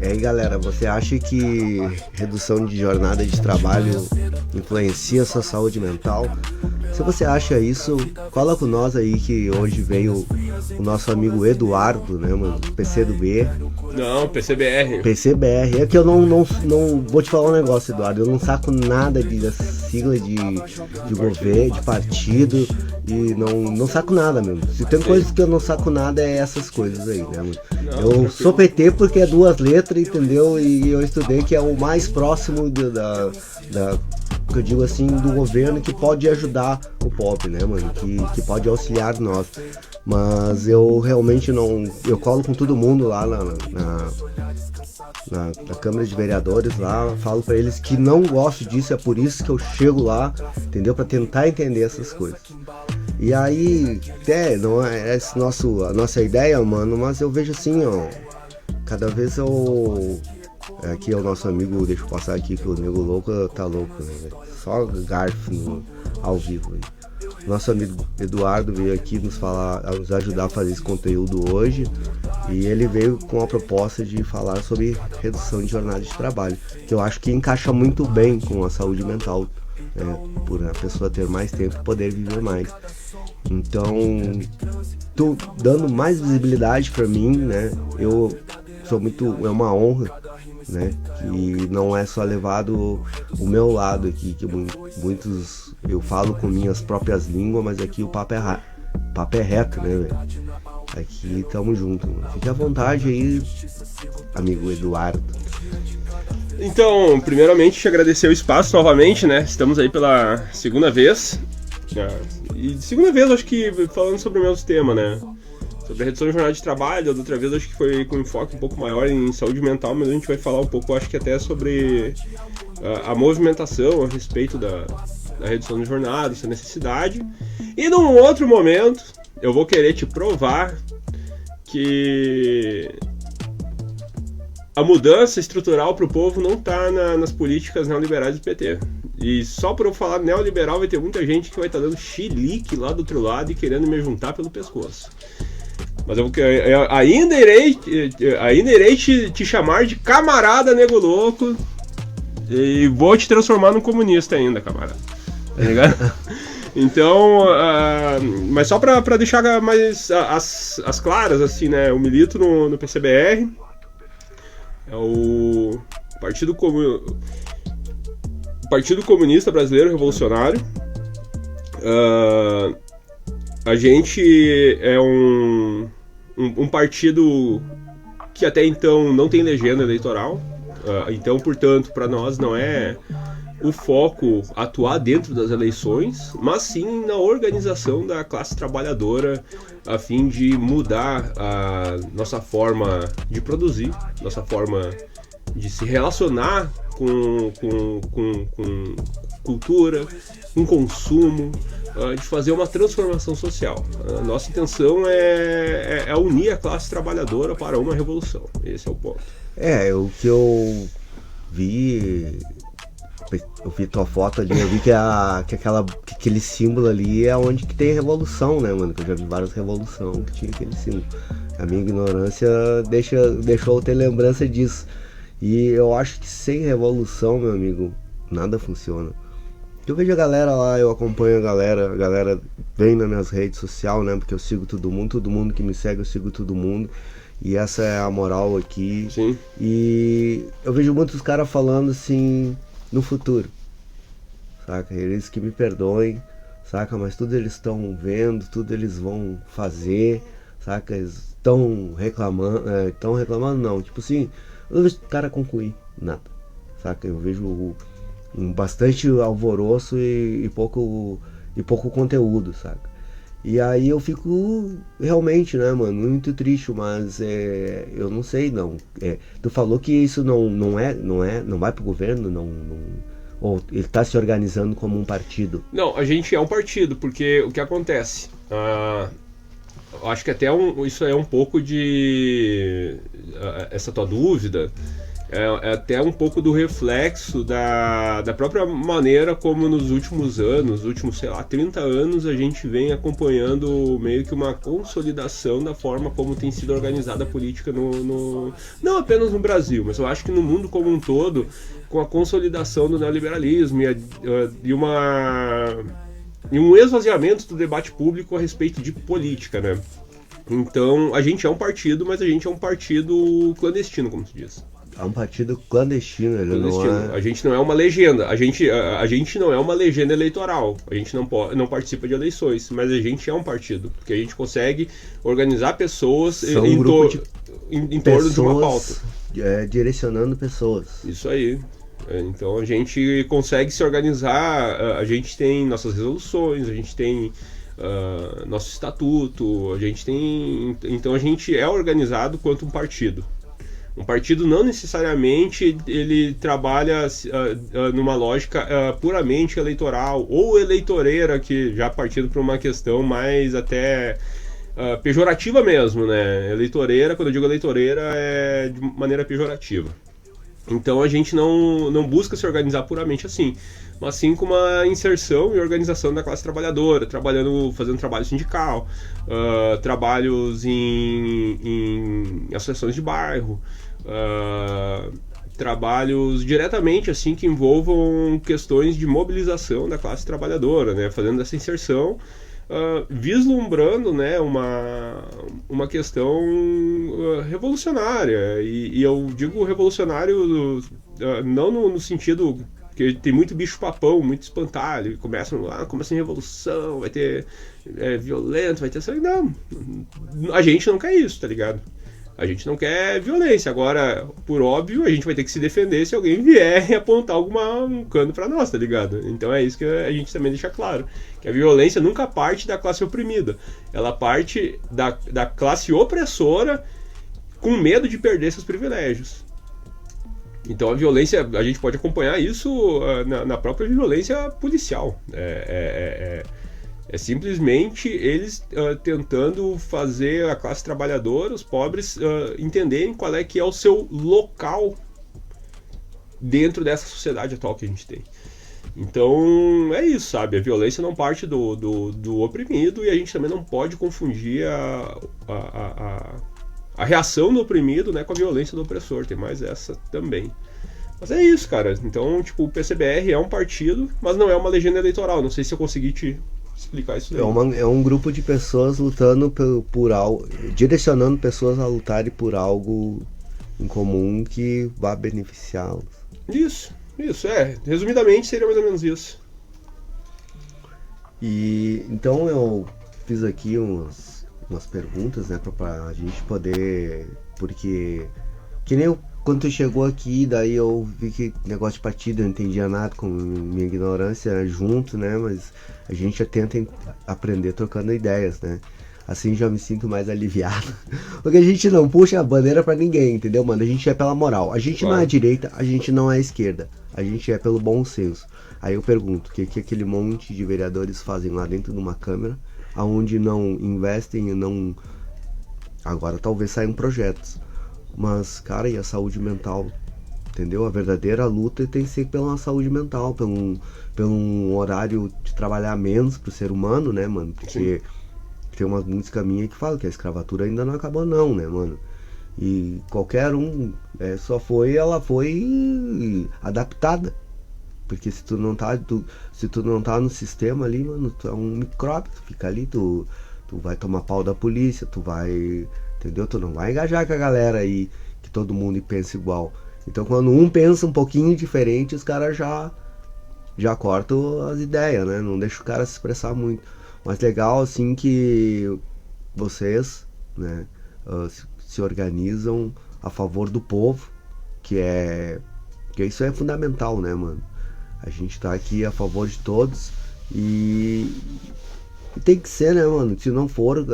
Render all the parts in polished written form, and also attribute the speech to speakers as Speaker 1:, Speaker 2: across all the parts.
Speaker 1: E aí, galera, você acha que redução de jornada de trabalho influencia a sua saúde mental? Se você acha isso, cola com nós aí que hoje veio o nosso amigo Eduardo, né, mano? PC do B.
Speaker 2: Não, PCBR.
Speaker 1: PCBR. É que eu não vou te falar um negócio, Eduardo. Eu não saco nada dessa sigla de governo, de partido. E não saco nada mesmo. Se tem coisas que eu não saco nada, é essas coisas aí, né, mano? Eu sou PT porque é 2 letras, entendeu? E eu estudei que é o mais próximo da que eu digo assim, do governo que pode ajudar o pobre, né, mano? Que pode auxiliar nós. Mas eu realmente não... Eu colo com todo mundo lá na Câmara de Vereadores lá, falo pra eles que não gosto disso, é por isso que eu chego lá, entendeu? Pra tentar entender essas coisas. E aí, não é essa a nossa ideia, mano, mas eu vejo assim, ó, cada vez eu... Aqui é o nosso amigo, deixa eu passar aqui que o Nego Louco tá louco, né, véio? Só garfo ao vivo. Aí. Nosso amigo Eduardo veio aqui nos ajudar a fazer esse conteúdo hoje e ele veio com a proposta de falar sobre redução de jornada de trabalho, que eu acho que encaixa muito bem com a saúde mental, né, por a pessoa ter mais tempo e poder viver mais. Então, tô dando mais visibilidade para mim, né? Eu sou é uma honra, né? Que não é só levado o meu lado aqui, que muitos eu falo com minhas próprias línguas, mas aqui o papo é reto, né, velho? Aqui tamo junto, mano. Fique à vontade aí, amigo Eduardo.
Speaker 2: Então, primeiramente, te agradecer o espaço novamente, né? Estamos aí pela segunda vez. E segunda vez, acho que falando sobre o mesmo tema, né? Sobre a redução de jornada de trabalho. Da outra vez, acho que foi com um enfoque um pouco maior em saúde mental, mas a gente vai falar um pouco, acho que até sobre a movimentação a respeito da redução de jornada, essa necessidade. E num outro momento, eu vou querer te provar que a mudança estrutural para o povo não está nas políticas neoliberais do PT. E só por eu falar neoliberal vai ter muita gente que vai estar dando chilique lá do outro lado e querendo me juntar pelo pescoço. Mas eu ainda irei te chamar de camarada Nego Louco e vou te transformar num comunista ainda, camarada. Tá ligado? Então, mas só pra deixar mais as claras, assim, né? Eu milito no PCBR, é o Partido Comunista Brasileiro Revolucionário. A gente é um partido que até então não tem legenda eleitoral, então, portanto, para nós não é o foco atuar dentro das eleições, mas sim na organização da classe trabalhadora, a fim de mudar a nossa forma de produzir, nossa forma de se relacionar com cultura, com consumo, de fazer uma transformação social. A nossa intenção é unir a classe trabalhadora para uma revolução. Esse é o ponto.
Speaker 1: O que eu vi tua foto ali, eu vi que aquele símbolo ali é onde que tem revolução, né, mano? Que eu já vi várias revoluções que tinha aquele símbolo. A minha ignorância deixou eu ter lembrança disso. E eu acho que sem revolução, meu amigo, nada funciona. Eu vejo a galera lá, eu acompanho a galera vem nas minhas redes sociais, né? Porque eu sigo todo mundo que me segue, eu sigo todo mundo. E essa é a moral aqui.
Speaker 2: Sim.
Speaker 1: E eu vejo muitos caras falando assim, no futuro, saca? Eles que me perdoem, saca? Mas tudo eles estão vendo, tudo eles vão fazer, saca? Eles estão reclamando não, tipo assim, eu não vejo o cara concluir nada, saca? Eu vejo bastante alvoroço e pouco conteúdo, saca? E aí eu fico realmente, né, mano, muito triste, mas eu não sei, não. Tu falou que isso não vai pro governo, ou ele tá se organizando como um partido?
Speaker 2: Não, a gente é um partido, porque o que acontece? Eu acho que até isso é um pouco de... essa tua dúvida é até um pouco do reflexo da própria maneira como nos últimos anos, sei lá, 30 anos, a gente vem acompanhando meio que uma consolidação da forma como tem sido organizada a política não apenas no Brasil, mas eu acho que no mundo como um todo, com a consolidação do neoliberalismo e um esvaziamento do debate público a respeito de política, né? Então, a gente é um partido, mas a gente é um partido clandestino, como se diz.
Speaker 1: É um partido clandestino, ele
Speaker 2: Clandestino.
Speaker 1: não é...
Speaker 2: A gente não é uma legenda, a gente não é uma legenda eleitoral, a gente não participa de eleições, mas a gente é um partido, porque a gente consegue organizar pessoas em torno de uma pauta.
Speaker 1: Direcionando pessoas.
Speaker 2: Isso aí. Então a gente consegue se organizar, a gente tem nossas resoluções, a gente tem nosso estatuto, então a gente é organizado quanto um partido. Um partido não necessariamente ele trabalha numa lógica puramente eleitoral ou eleitoreira, que já partindo para uma questão mais até pejorativa mesmo, né? Eleitoreira, quando eu digo eleitoreira, é de maneira pejorativa. Então a gente não busca se organizar puramente assim, mas sim com uma inserção e organização da classe trabalhadora, fazendo trabalho sindical, trabalhos em associações de bairro, trabalhos diretamente assim que envolvam questões de mobilização da classe trabalhadora, né, fazendo essa inserção, vislumbrando, né, uma questão revolucionária, e eu digo revolucionário não no sentido que tem muito bicho-papão, muito espantalho, começa em revolução, vai ter violento, vai ter sangue. Não, a gente não quer isso, tá ligado? A gente não quer violência. Agora, por óbvio, a gente vai ter que se defender se alguém vier e apontar um cano pra nós, tá ligado? Então é isso que a gente também deixa claro. Que a violência nunca parte da classe oprimida. Ela parte da classe opressora com medo de perder seus privilégios. Então a violência, a gente pode acompanhar isso na própria violência policial. É simplesmente eles tentando fazer a classe trabalhadora, os pobres, entenderem qual é que é o seu local dentro dessa sociedade atual que a gente tem. Então é isso, sabe? A violência não parte do oprimido, e a gente também não pode confundir a reação do oprimido, né, com a violência do opressor. Tem mais essa também. Mas é isso, cara. Então, tipo, o PCBR é um partido, mas não é uma legenda eleitoral. Não sei se eu consegui te explicar isso daí.
Speaker 1: É um grupo de pessoas lutando por algo, direcionando pessoas a lutarem por algo em comum que vá beneficiá-los.
Speaker 2: Isso. Resumidamente seria mais ou menos isso.
Speaker 1: E então eu fiz aqui umas perguntas, né, pra gente poder, porque que nem quando tu chegou aqui, daí eu vi que negócio de partido eu não entendia nada, com minha ignorância junto, né, mas a gente já tenta aprender trocando ideias, né, assim já me sinto mais aliviado, porque a gente não puxa a bandeira pra ninguém, entendeu, mano? A gente é pela moral, a gente não é direita, a gente não é esquerda, a gente é pelo bom senso. Aí eu pergunto, o que aquele monte de vereadores fazem lá dentro de uma câmara, aonde não investem e não... Agora talvez saiam projetos, mas, cara, e a saúde mental, entendeu? A verdadeira luta tem que ser pela saúde mental, pelo horário de trabalhar menos pro ser humano, né, mano? Porque tem uma música minha que fala que a escravatura ainda não acabou não, né, mano? E qualquer um, ela foi adaptada. Porque se tu não tá no sistema ali, mano, tu é um micróbio, tu fica ali, tu vai tomar pau da polícia, tu vai, entendeu? Tu não vai engajar com a galera aí, que todo mundo pensa igual. Então quando um pensa um pouquinho diferente, os caras já cortam as ideias, né? Não deixa o cara se expressar muito. Mas legal, assim, que vocês, né, se organizam a favor do povo, que isso é fundamental, né, mano? A gente tá aqui a favor de todos e tem que ser, né, mano? Se não for,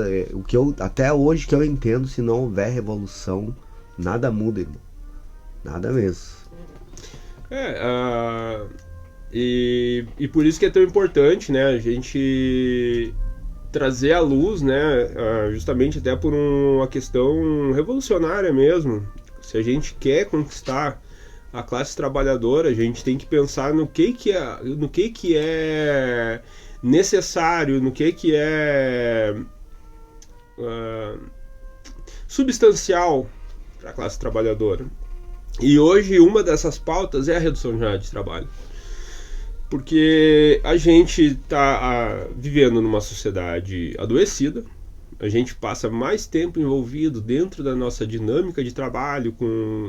Speaker 1: até hoje que eu entendo, se não houver revolução, nada muda, irmão. Nada mesmo.
Speaker 2: E por isso que é tão importante, né, a gente trazer à luz, né, justamente até por uma questão revolucionária mesmo. Se a gente quer conquistar a classe trabalhadora, a gente tem que pensar no que é necessário, no que é substancial para a classe trabalhadora. E hoje uma dessas pautas é a redução de jornada de trabalho. Porque a gente está vivendo numa sociedade adoecida, a gente passa mais tempo envolvido dentro da nossa dinâmica de trabalho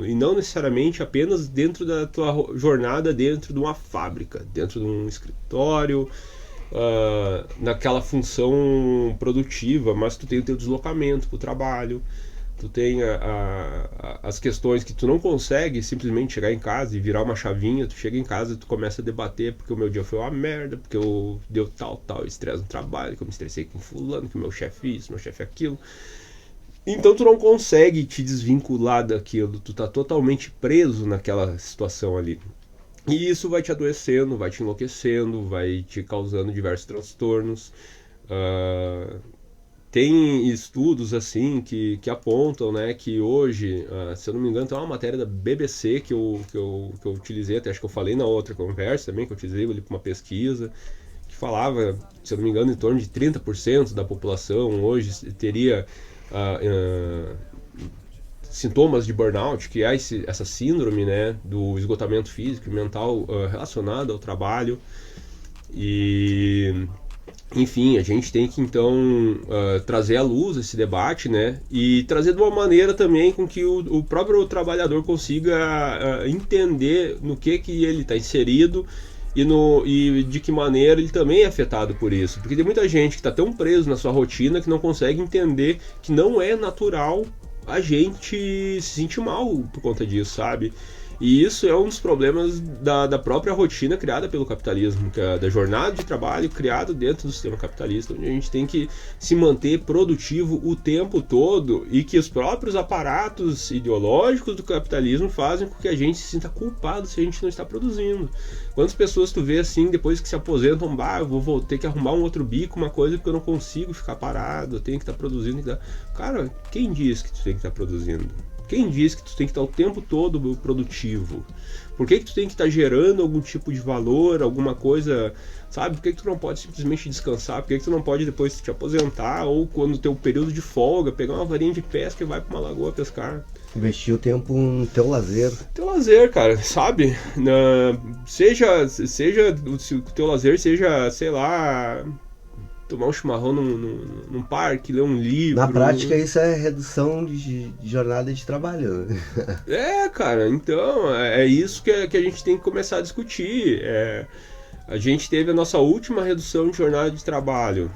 Speaker 2: e não necessariamente apenas dentro da tua jornada dentro de uma fábrica, dentro de um escritório, naquela função produtiva, mas tu tem o teu deslocamento para o trabalho, tu tem as questões que tu não consegue simplesmente chegar em casa e virar uma chavinha. Tu chega em casa e tu começa a debater porque o meu dia foi uma merda, porque eu deu tal estresse no trabalho, que eu me estressei com fulano, que o meu chefe isso, meu chefe aquilo. Então tu não consegue te desvincular daquilo, tu tá totalmente preso naquela situação ali. E isso vai te adoecendo, vai te enlouquecendo, vai te causando diversos transtornos. Tem estudos assim que apontam, né, que hoje, se eu não me engano, tem uma matéria da BBC que eu utilizei, até acho que eu falei na outra conversa também, que eu utilizei ali para uma pesquisa, que falava, se eu não me engano, em torno de 30% da população hoje teria sintomas de burnout, que é essa síndrome, né, do esgotamento físico e mental relacionado ao trabalho. E enfim, a gente tem que então trazer à luz esse debate, né? E trazer de uma maneira também com que o próprio trabalhador consiga entender no que ele está inserido e de que maneira ele também é afetado por isso. Porque tem muita gente que está tão preso na sua rotina que não consegue entender que não é natural a gente se sentir mal por conta disso, sabe? E isso é um dos problemas da própria rotina criada pelo capitalismo, que é da jornada de trabalho criada dentro do sistema capitalista, onde a gente tem que se manter produtivo o tempo todo e que os próprios aparatos ideológicos do capitalismo fazem com que a gente se sinta culpado se a gente não está produzindo. Quantas pessoas tu vê assim, depois que se aposentam, eu vou ter que arrumar um outro bico, uma coisa, porque eu não consigo ficar parado, eu tenho que estar produzindo. Cara, quem diz que tu tem que estar produzindo? Quem diz que tu tem que estar o tempo todo produtivo? Por que tu tem que estar gerando algum tipo de valor, alguma coisa, sabe? Por que tu não pode simplesmente descansar? Por que tu não pode depois te aposentar ou quando teu período de folga, pegar uma varinha de pesca e vai para uma lagoa pescar?
Speaker 1: Investir o tempo no teu lazer.
Speaker 2: Teu lazer, cara, sabe? Seja o teu lazer seja, sei lá, tomar um chimarrão num parque, ler um livro.
Speaker 1: Na prática, isso é redução de jornada de trabalho.
Speaker 2: Cara, então, é isso que a gente tem que começar a discutir. A gente teve a nossa última redução de jornada de trabalho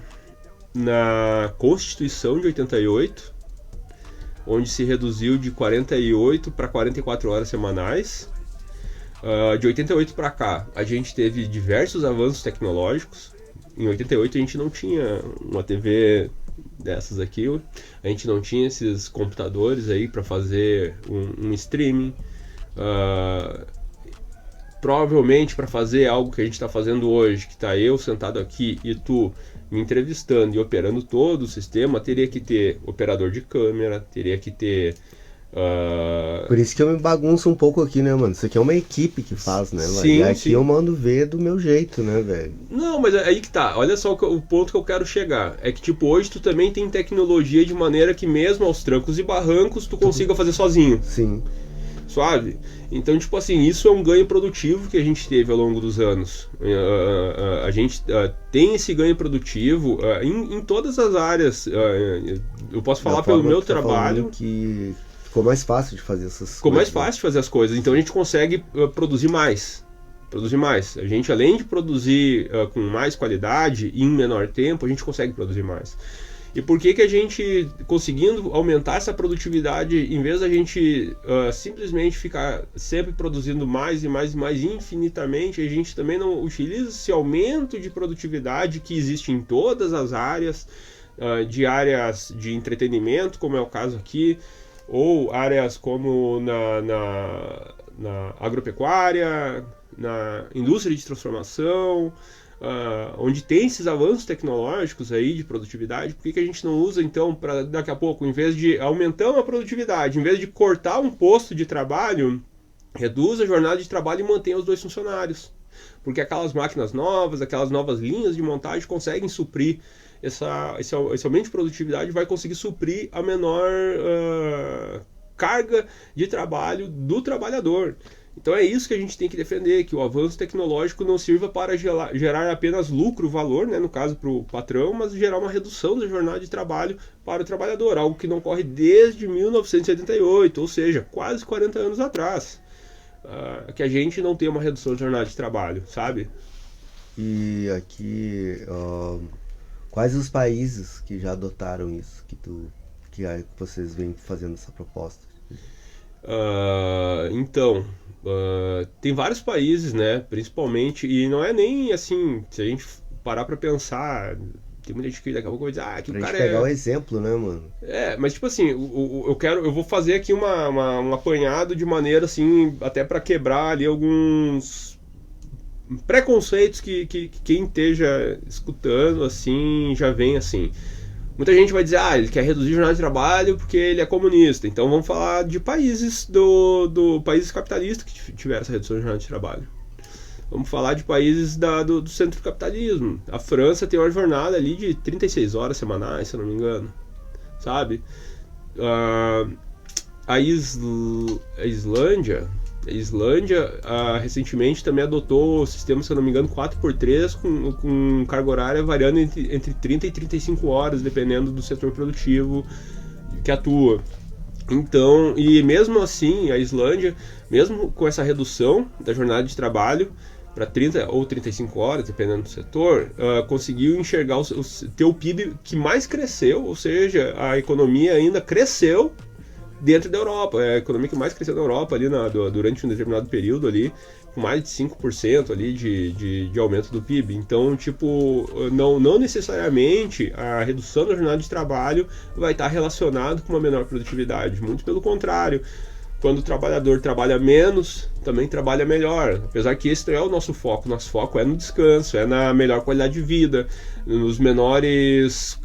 Speaker 2: na Constituição de 88, onde se reduziu de 48 para 44 horas semanais. De 88 para cá, a gente teve diversos avanços tecnológicos. Em 88 a gente não tinha uma TV dessas aqui, a gente não tinha esses computadores aí para fazer um streaming. Provavelmente para fazer algo que a gente está fazendo hoje, que está eu sentado aqui e tu me entrevistando e operando todo o sistema, teria que ter operador de câmera, teria que ter...
Speaker 1: Por isso que eu me bagunço um pouco aqui, né, mano? Isso aqui é uma equipe que faz, né?
Speaker 2: Sim,
Speaker 1: e aqui
Speaker 2: sim.
Speaker 1: eu mando ver do meu jeito, né, velho?
Speaker 2: Não, mas aí que tá. Olha só o ponto que eu quero chegar. É que, tipo, hoje tu também tem tecnologia de maneira que mesmo aos trancos e barrancos tu consiga fazer sozinho.
Speaker 1: Sim.
Speaker 2: Suave? Então, tipo assim, isso é um ganho produtivo que a gente teve ao longo dos anos. A gente tem esse ganho produtivo em todas as áreas. Eu posso falar pelo meu trabalho.
Speaker 1: Que ficou mais fácil de fazer essas coisas.
Speaker 2: Ficou mais fácil de fazer as coisas. Então a gente consegue produzir mais. A gente, além de produzir com mais qualidade e em menor tempo, a gente consegue produzir mais. E por que a gente, conseguindo aumentar essa produtividade, em vez da gente simplesmente ficar sempre produzindo mais e mais e mais infinitamente, a gente também não utiliza esse aumento de produtividade que existe em todas as áreas, de áreas de entretenimento, como é o caso aqui, ou áreas como na agropecuária, na indústria de transformação, onde tem esses avanços tecnológicos aí de produtividade. Por que a gente não usa então para daqui a pouco, em vez de aumentar a produtividade, em vez de cortar um posto de trabalho, reduz a jornada de trabalho e mantém os 2 funcionários. Porque aquelas máquinas novas, aquelas novas linhas de montagem conseguem suprir esse aumento de produtividade, vai conseguir suprir a menor carga de trabalho do trabalhador. Então é isso que a gente tem que defender, que o avanço tecnológico não sirva para gerar apenas lucro, valor, né, no caso para o patrão, mas gerar uma redução da jornada de trabalho para o trabalhador, algo que não ocorre desde 1978, ou seja, quase 40 anos atrás. Que a gente não tem uma redução de jornada de trabalho, sabe?
Speaker 1: E aqui, quais os países que já adotaram isso, que vocês vêm fazendo essa proposta?
Speaker 2: Então, tem vários países, né, principalmente, e não é nem assim, se a gente parar pra pensar, tem muita gente que daqui a pouco vai dizer, que o cara
Speaker 1: pegar o exemplo, né, mano?
Speaker 2: Mas tipo assim, eu vou fazer aqui um apanhado de maneira assim, até pra quebrar ali alguns preconceitos que quem esteja escutando assim, já vem assim. Muita gente vai dizer, ele quer reduzir a jornada de trabalho porque ele é comunista. Então vamos falar de países países capitalistas que tiveram essa redução de jornada de trabalho. Vamos falar de países do centro do capitalismo. A França tem uma jornada ali de 36 horas semanais, se eu não me engano. Sabe? A Islândia recentemente também adotou o sistema, se eu não me engano, 4x3 com carga horária variando entre 30 e 35 horas, dependendo do setor produtivo que atua. Então, e mesmo assim, a Islândia, mesmo com essa redução da jornada de trabalho para 30 ou 35 horas, dependendo do setor, conseguiu enxergar ter o PIB que mais cresceu, ou seja, a economia ainda cresceu dentro da Europa. É a economia que mais cresceu na Europa ali durante um determinado período ali, com mais de 5% ali de aumento do PIB. Então, tipo, não necessariamente a redução da jornada de trabalho vai estar relacionado com uma menor produtividade. Muito pelo contrário. Quando o trabalhador trabalha menos, também trabalha melhor. Apesar que esse não é o nosso foco. Nosso foco é no descanso, é na melhor qualidade de vida, nos menores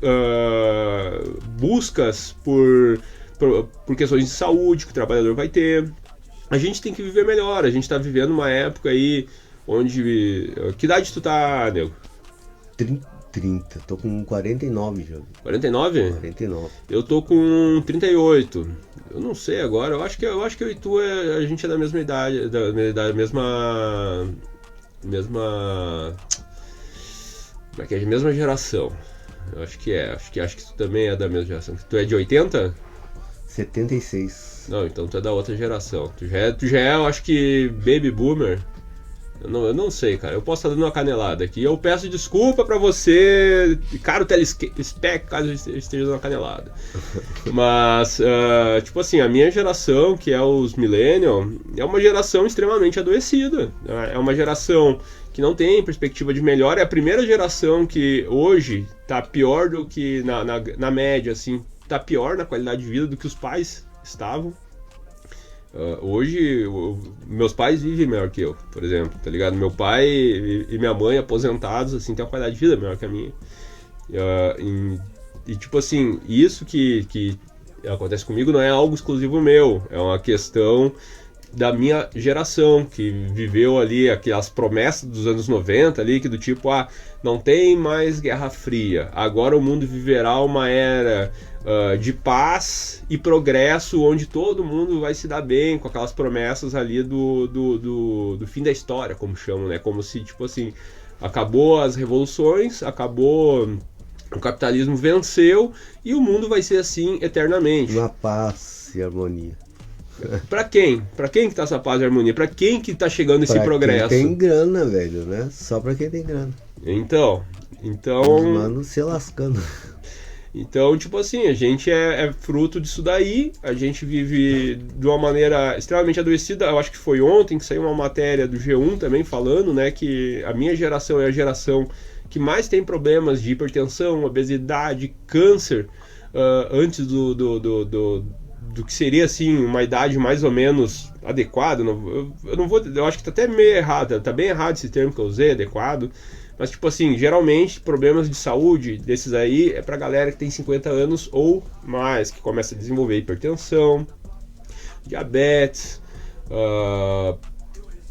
Speaker 2: buscas por questões de saúde que o trabalhador vai ter. A gente tem que viver melhor. A gente está vivendo uma época aí onde... Que idade tu tá, nego?
Speaker 1: 30. Tô com 49 já.
Speaker 2: 49?
Speaker 1: 49.
Speaker 2: Eu tô com 38. Eu não sei agora. Eu acho que eu e tu, a gente é da mesma idade. Da mesma... Como é que é? Mesma geração. Eu acho que é. Acho que tu também é da mesma geração. Tu é de 80?
Speaker 1: 76.
Speaker 2: Não, então tu é da outra geração. Tu já é, eu acho que baby boomer. Eu não sei, cara. Eu posso estar dando uma canelada aqui. Eu peço desculpa pra você, caro telespec, caso eu esteja dando uma canelada. Mas, tipo assim, a minha geração, que é os millennial, é uma geração extremamente adoecida. É uma geração que não tem perspectiva de melhora. É a primeira geração que hoje tá pior do que na média, assim. Tá pior na qualidade de vida do que os pais estavam. Hoje, meus pais vivem melhor que eu, por exemplo, tá ligado? Meu pai e minha mãe, aposentados, assim, têm uma qualidade de vida melhor que a minha. E tipo assim, isso que acontece comigo não é algo exclusivo meu, é uma questão da minha geração, que viveu ali aquelas promessas dos anos 90 ali, que do tipo, não tem mais Guerra Fria, agora o mundo viverá uma era de paz e progresso, onde todo mundo vai se dar bem, com aquelas promessas ali do fim da história, como chamam, né? Como se, tipo assim, acabou as revoluções, acabou, o capitalismo venceu e o mundo vai ser assim eternamente.
Speaker 1: Uma paz e harmonia.
Speaker 2: Pra quem? Pra quem que tá essa paz e harmonia? Pra quem que tá chegando esse progresso?
Speaker 1: Quem tem grana, velho, né? Só pra quem tem grana.
Speaker 2: Então...
Speaker 1: Os manos se lascando.
Speaker 2: Então, tipo assim, a gente é fruto disso daí, a gente vive de uma maneira extremamente adoecida. Eu acho que foi ontem que saiu uma matéria do G1 também falando, né, que a minha geração é a geração que mais tem problemas de hipertensão, obesidade, câncer, antes do que seria, assim, uma idade mais ou menos adequada. Eu acho que tá até meio errado, tá bem errado esse termo que eu usei, adequado. Mas, tipo assim, geralmente, problemas de saúde desses aí é pra galera que tem 50 anos ou mais, que começa a desenvolver hipertensão, diabetes,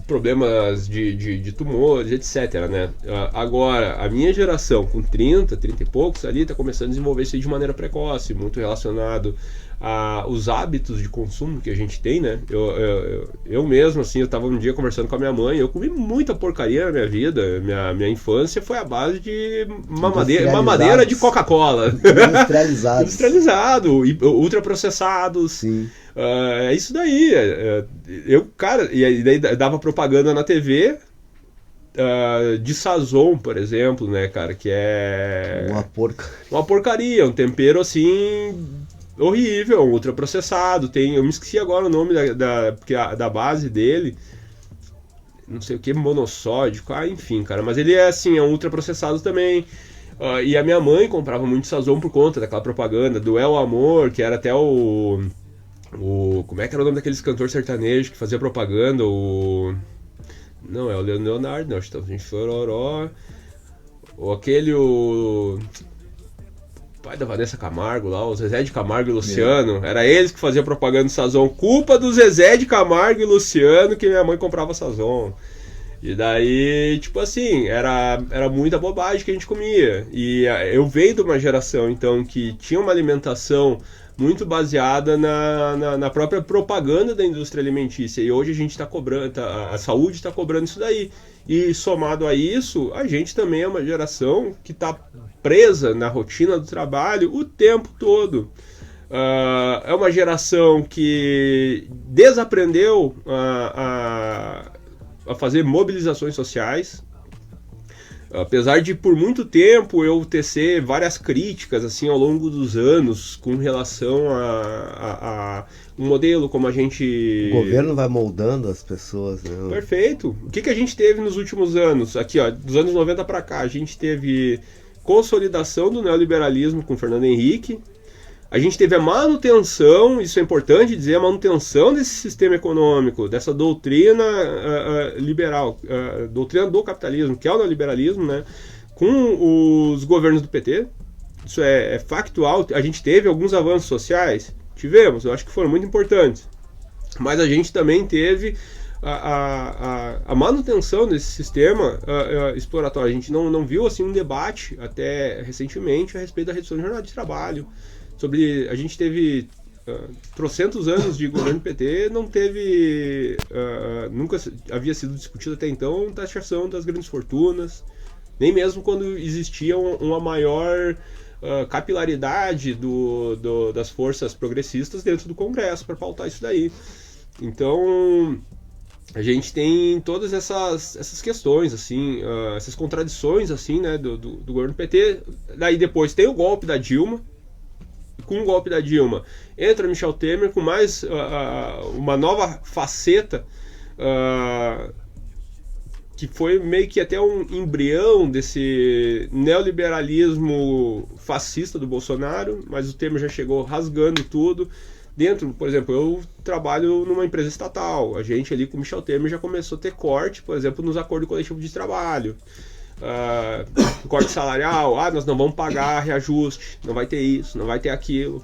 Speaker 2: problemas de tumores, etc, né? Agora, a minha geração, com 30 e poucos ali, está começando a desenvolver isso de maneira precoce, muito relacionado aos hábitos de consumo que a gente tem, né? Eu mesmo, assim, eu estava um dia conversando com a minha mãe, eu comi muita porcaria na minha vida, minha infância foi a base de mamadeira de Coca-Cola. Industrializado, ultraprocessados.
Speaker 1: Sim.
Speaker 2: É isso daí. Cara, e aí dava propaganda na TV de Sazon, por exemplo, né, cara, que é uma porcaria, um tempero assim horrível, ultraprocessado. Eu me esqueci agora o nome da base dele, não sei o que, monossódico, enfim, cara, mas ele é assim, é um ultraprocessado também. E a minha mãe comprava muito Sazon por conta daquela propaganda do El Amor, que era até como é que era o nome daqueles cantores sertanejos que fazia propaganda? Não, é o Leonardo, não, Estamos Chororó. Ou aquele, pai da Vanessa Camargo lá, o Zezé de Camargo e Luciano. Era eles que faziam propaganda do Sazon. Culpa do Zezé de Camargo e Luciano que minha mãe comprava Sazon. E daí, tipo assim, era muita bobagem que a gente comia. E eu venho de uma geração, então, que tinha uma alimentação muito baseada na própria propaganda da indústria alimentícia. E hoje a gente está cobrando, a saúde está cobrando isso daí. E somado a isso, a gente também é uma geração que está presa na rotina do trabalho o tempo todo. É uma geração que desaprendeu a fazer mobilizações sociais. Apesar de por muito tempo eu tecer várias críticas assim ao longo dos anos com relação a um modelo como a gente...
Speaker 1: O governo vai moldando as pessoas, né?
Speaker 2: Perfeito. O que a gente teve nos últimos anos? Aqui, ó, dos anos 90 para cá, a gente teve consolidação do neoliberalismo com Fernando Henrique. A gente teve a manutenção, isso é importante dizer, a manutenção desse sistema econômico, dessa doutrina liberal, doutrina do capitalismo, que é o neoliberalismo, né, com os governos do PT. Isso é factual. A gente teve alguns avanços sociais? Tivemos, eu acho que foram muito importantes. Mas a gente também teve a manutenção desse sistema exploratório. A gente não viu assim, um debate até recentemente a respeito da redução de jornada de trabalho. A gente teve trocentos anos de governo PT, não teve, nunca havia sido discutido até então taxação das grandes fortunas, nem mesmo quando existia uma maior capilaridade das forças progressistas dentro do Congresso para pautar isso daí. Então a gente tem todas essas questões, assim, essas contradições assim, né, do governo PT. Daí depois tem o golpe da Dilma. Com o golpe da Dilma, entra Michel Temer com mais uma nova faceta, que foi meio que até um embrião desse neoliberalismo fascista do Bolsonaro, mas o Temer já chegou rasgando tudo. Dentro, por exemplo, eu trabalho numa empresa estatal, a gente ali com o Michel Temer já começou a ter corte, por exemplo, nos acordos coletivos de trabalho. Corte salarial, nós não vamos pagar reajuste, não vai ter isso, não vai ter aquilo.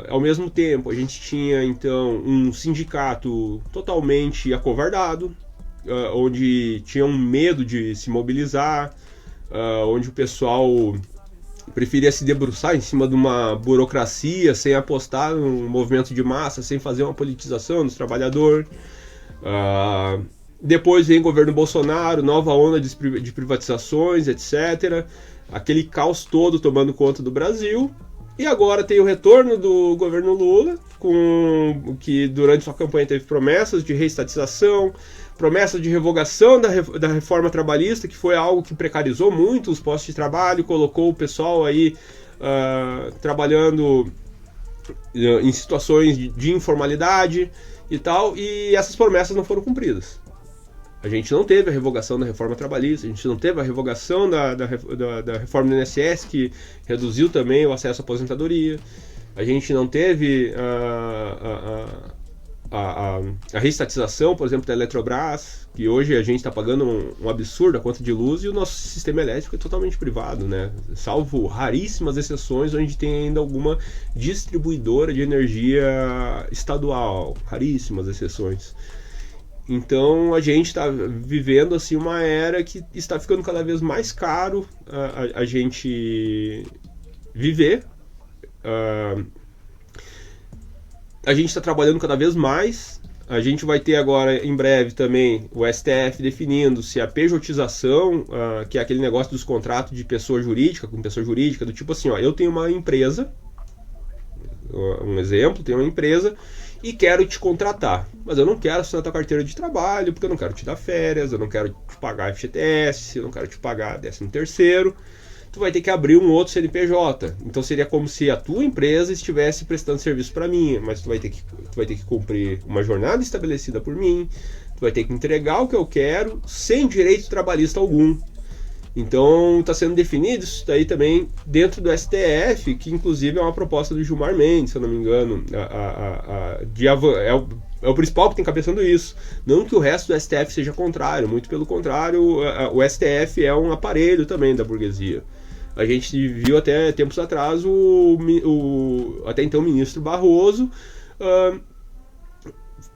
Speaker 2: Ao mesmo tempo, a gente tinha então um sindicato totalmente acovardado, onde tinha um medo de se mobilizar, onde o pessoal preferia se debruçar em cima de uma burocracia, sem apostar num movimento de massa, sem fazer uma politização dos trabalhadores. Depois vem o governo Bolsonaro, nova onda de privatizações, etc. Aquele caos todo tomando conta do Brasil. E agora tem o retorno do governo Lula, que durante sua campanha teve promessas de reestatização, promessas de revogação da reforma trabalhista, que foi algo que precarizou muito os postos de trabalho, colocou o pessoal aí trabalhando em situações de informalidade e tal, e essas promessas não foram cumpridas. A gente não teve a revogação da reforma trabalhista, a gente não teve a revogação da reforma do INSS, que reduziu também o acesso à aposentadoria. A gente não teve a reestatização, por exemplo, da Eletrobras, que hoje a gente está pagando um absurdo a conta de luz e o nosso sistema elétrico é totalmente privado, né? Salvo raríssimas exceções onde tem ainda alguma distribuidora de energia estadual, raríssimas exceções. Então a gente está vivendo assim uma era que está ficando cada vez mais caro a gente viver. A gente está trabalhando cada vez mais. A gente vai ter agora, em breve também, o STF definindo se a pejotização, que é aquele negócio dos contratos de pessoa jurídica com pessoa jurídica, do tipo assim, ó, eu tenho uma empresa, um exemplo, tenho uma empresa e quero te contratar, mas eu não quero assinar tua carteira de trabalho, porque eu não quero te dar férias, eu não quero te pagar FGTS, eu não quero te pagar 13º. Tu vai ter que abrir um outro CNPJ. Então seria como se a tua empresa estivesse prestando serviço para mim, mas tu vai ter que cumprir uma jornada estabelecida por mim, tu vai ter que entregar o que eu quero sem direito trabalhista algum. Então está sendo definido isso daí também dentro do STF, que inclusive é uma proposta do Gilmar Mendes, se eu não me engano, é o principal que tem cabeçando isso. Não que o resto do STF seja contrário, muito pelo contrário, o STF é um aparelho também da burguesia. A gente viu até tempos atrás até então ministro Barroso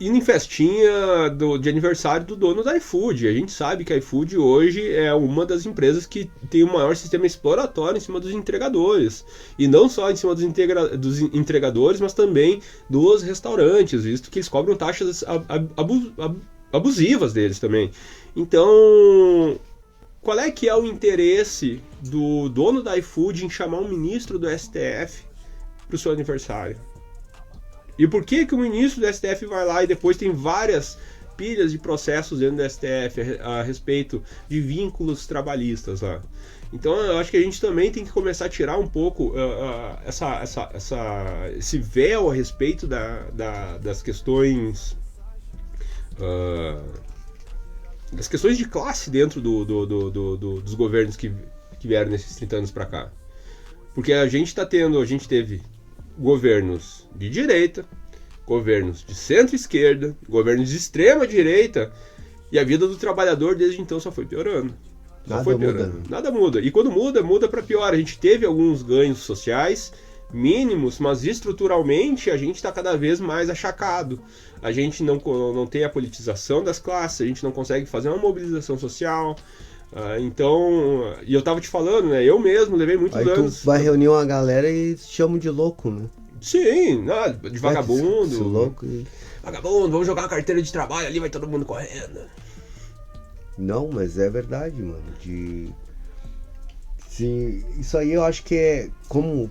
Speaker 2: indo em festinha de aniversário do dono da iFood. A gente sabe que a iFood hoje é uma das empresas que tem o maior sistema exploratório em cima dos entregadores. E não só em cima dos entregadores, mas também dos restaurantes, visto que eles cobram taxas abusivas deles também. Então, qual é que é o interesse do dono da iFood em chamar um ministro do STF para o seu aniversário? E por que o ministro do STF vai lá e depois tem várias pilhas de processos dentro do STF a respeito de vínculos trabalhistas lá? Então eu acho que a gente também tem que começar a tirar um pouco esse véu a respeito das questões de classe dentro dos governos que vieram nesses 30 anos para cá. Porque a gente teve governos de direita, governos de centro-esquerda, governos de extrema-direita, e a vida do trabalhador desde então só foi piorando. Nada muda. E quando muda para pior. A gente teve alguns ganhos sociais mínimos, mas estruturalmente a gente está cada vez mais achacado. A gente não tem a politização das classes, a gente não consegue fazer uma mobilização social. Então, e eu tava te falando, né? Eu mesmo levei muitos anos.
Speaker 1: Tu vai reunir uma galera e te chamam de louco, né?
Speaker 2: Sim, de vagabundo.
Speaker 1: Louco.
Speaker 2: Vagabundo, vamos jogar uma carteira de trabalho ali, vai todo mundo correndo.
Speaker 1: Não, mas é verdade, mano. Sim, isso aí eu acho que é como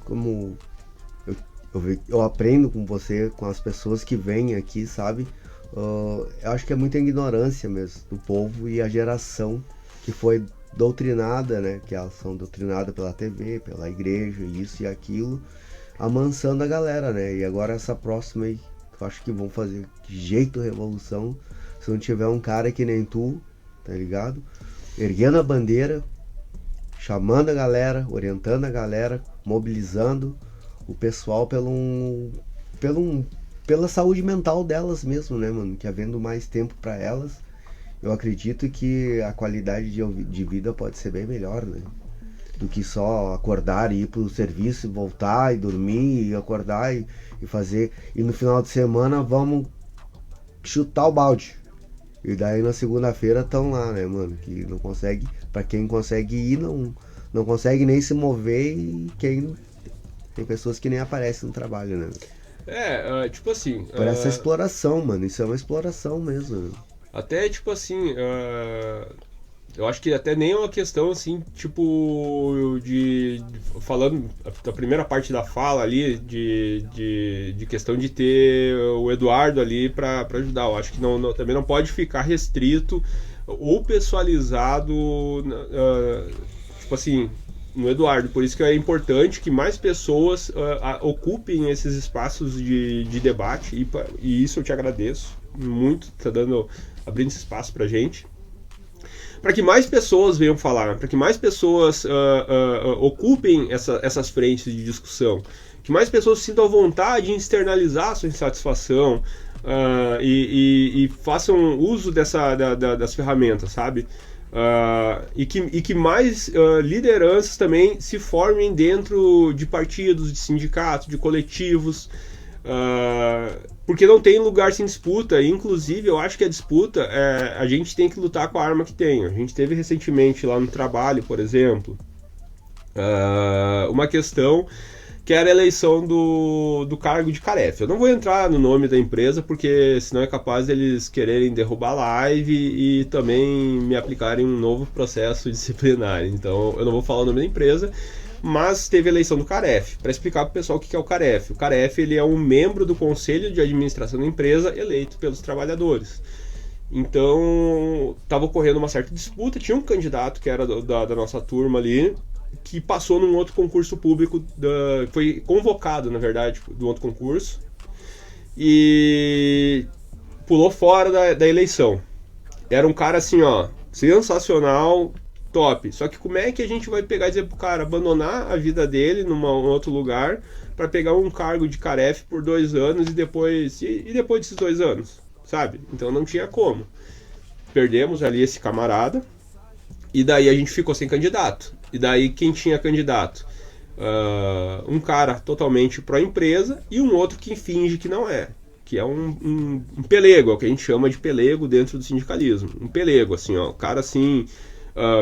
Speaker 1: eu aprendo com você, com as pessoas que vêm aqui, sabe? Eu acho que é muita ignorância mesmo do povo e a geração que foi doutrinada, né? Que elas são doutrinadas pela TV, pela igreja, isso e aquilo, amansando a galera, né? E agora essa próxima aí, eu acho que vão fazer de jeito revolução se não tiver um cara que nem tu, tá ligado? Erguendo a bandeira, chamando a galera, orientando a galera, mobilizando o pessoal pela saúde mental delas mesmo, né, mano? Que havendo mais tempo para elas, eu acredito que a qualidade de vida pode ser bem melhor, né? Do que só acordar e ir pro serviço, voltar e dormir, e acordar e fazer. E no final de semana vamos chutar o balde. E daí na segunda-feira estão lá, né, mano? Que não consegue, pra quem consegue ir, não consegue nem se mover, e tem pessoas que nem aparecem no trabalho, né?
Speaker 2: Tipo assim...
Speaker 1: Por essa exploração, mano. Isso é uma exploração mesmo, né?
Speaker 2: Até, tipo assim, eu acho que até nem é uma questão, assim, tipo, falando da primeira parte da fala ali, de questão de ter o Eduardo ali pra ajudar. Eu acho que também não pode ficar restrito ou pessoalizado, tipo assim, no Eduardo. Por isso que é importante que mais pessoas ocupem esses espaços de debate, e isso eu te agradeço muito, tá abrindo esse espaço pra gente, para que mais pessoas venham falar, para que mais pessoas ocupem essas frentes de discussão, que mais pessoas sintam vontade em externalizar a sua insatisfação, e façam uso das ferramentas, sabe? E que mais lideranças também se formem dentro de partidos, de sindicatos, de coletivos, porque não tem lugar sem disputa. Inclusive, eu acho que a disputa, a gente tem que lutar com a arma que tem. A gente teve recentemente lá no trabalho, por exemplo, uma questão que era a eleição do cargo de Caref. Eu não vou entrar no nome da empresa, porque senão é capaz deles quererem derrubar a live e também me aplicarem um novo processo disciplinar. Então eu não vou falar o nome da empresa, mas teve a eleição do Caref. Para explicar para o pessoal o que é o Caref. O Caref, ele é um membro do conselho de administração da empresa eleito pelos trabalhadores. Então estava ocorrendo uma certa disputa, tinha um candidato que era da nossa turma ali, que passou num outro concurso público, foi convocado, na verdade, do outro concurso, e pulou fora da eleição. Era um cara assim, ó, sensacional, top. Só que como é que a gente vai pegar e dizer pro cara abandonar a vida dele num outro lugar para pegar um cargo de Caref por 2 anos e depois desses 2 anos, sabe? Então não tinha como. Perdemos ali esse camarada e daí a gente ficou sem candidato. E daí quem tinha candidato? Um cara totalmente pró-empresa e um outro que finge que não é. Que é um pelego, é o que a gente chama de pelego dentro do sindicalismo. Um pelego, assim, ó. O cara, assim,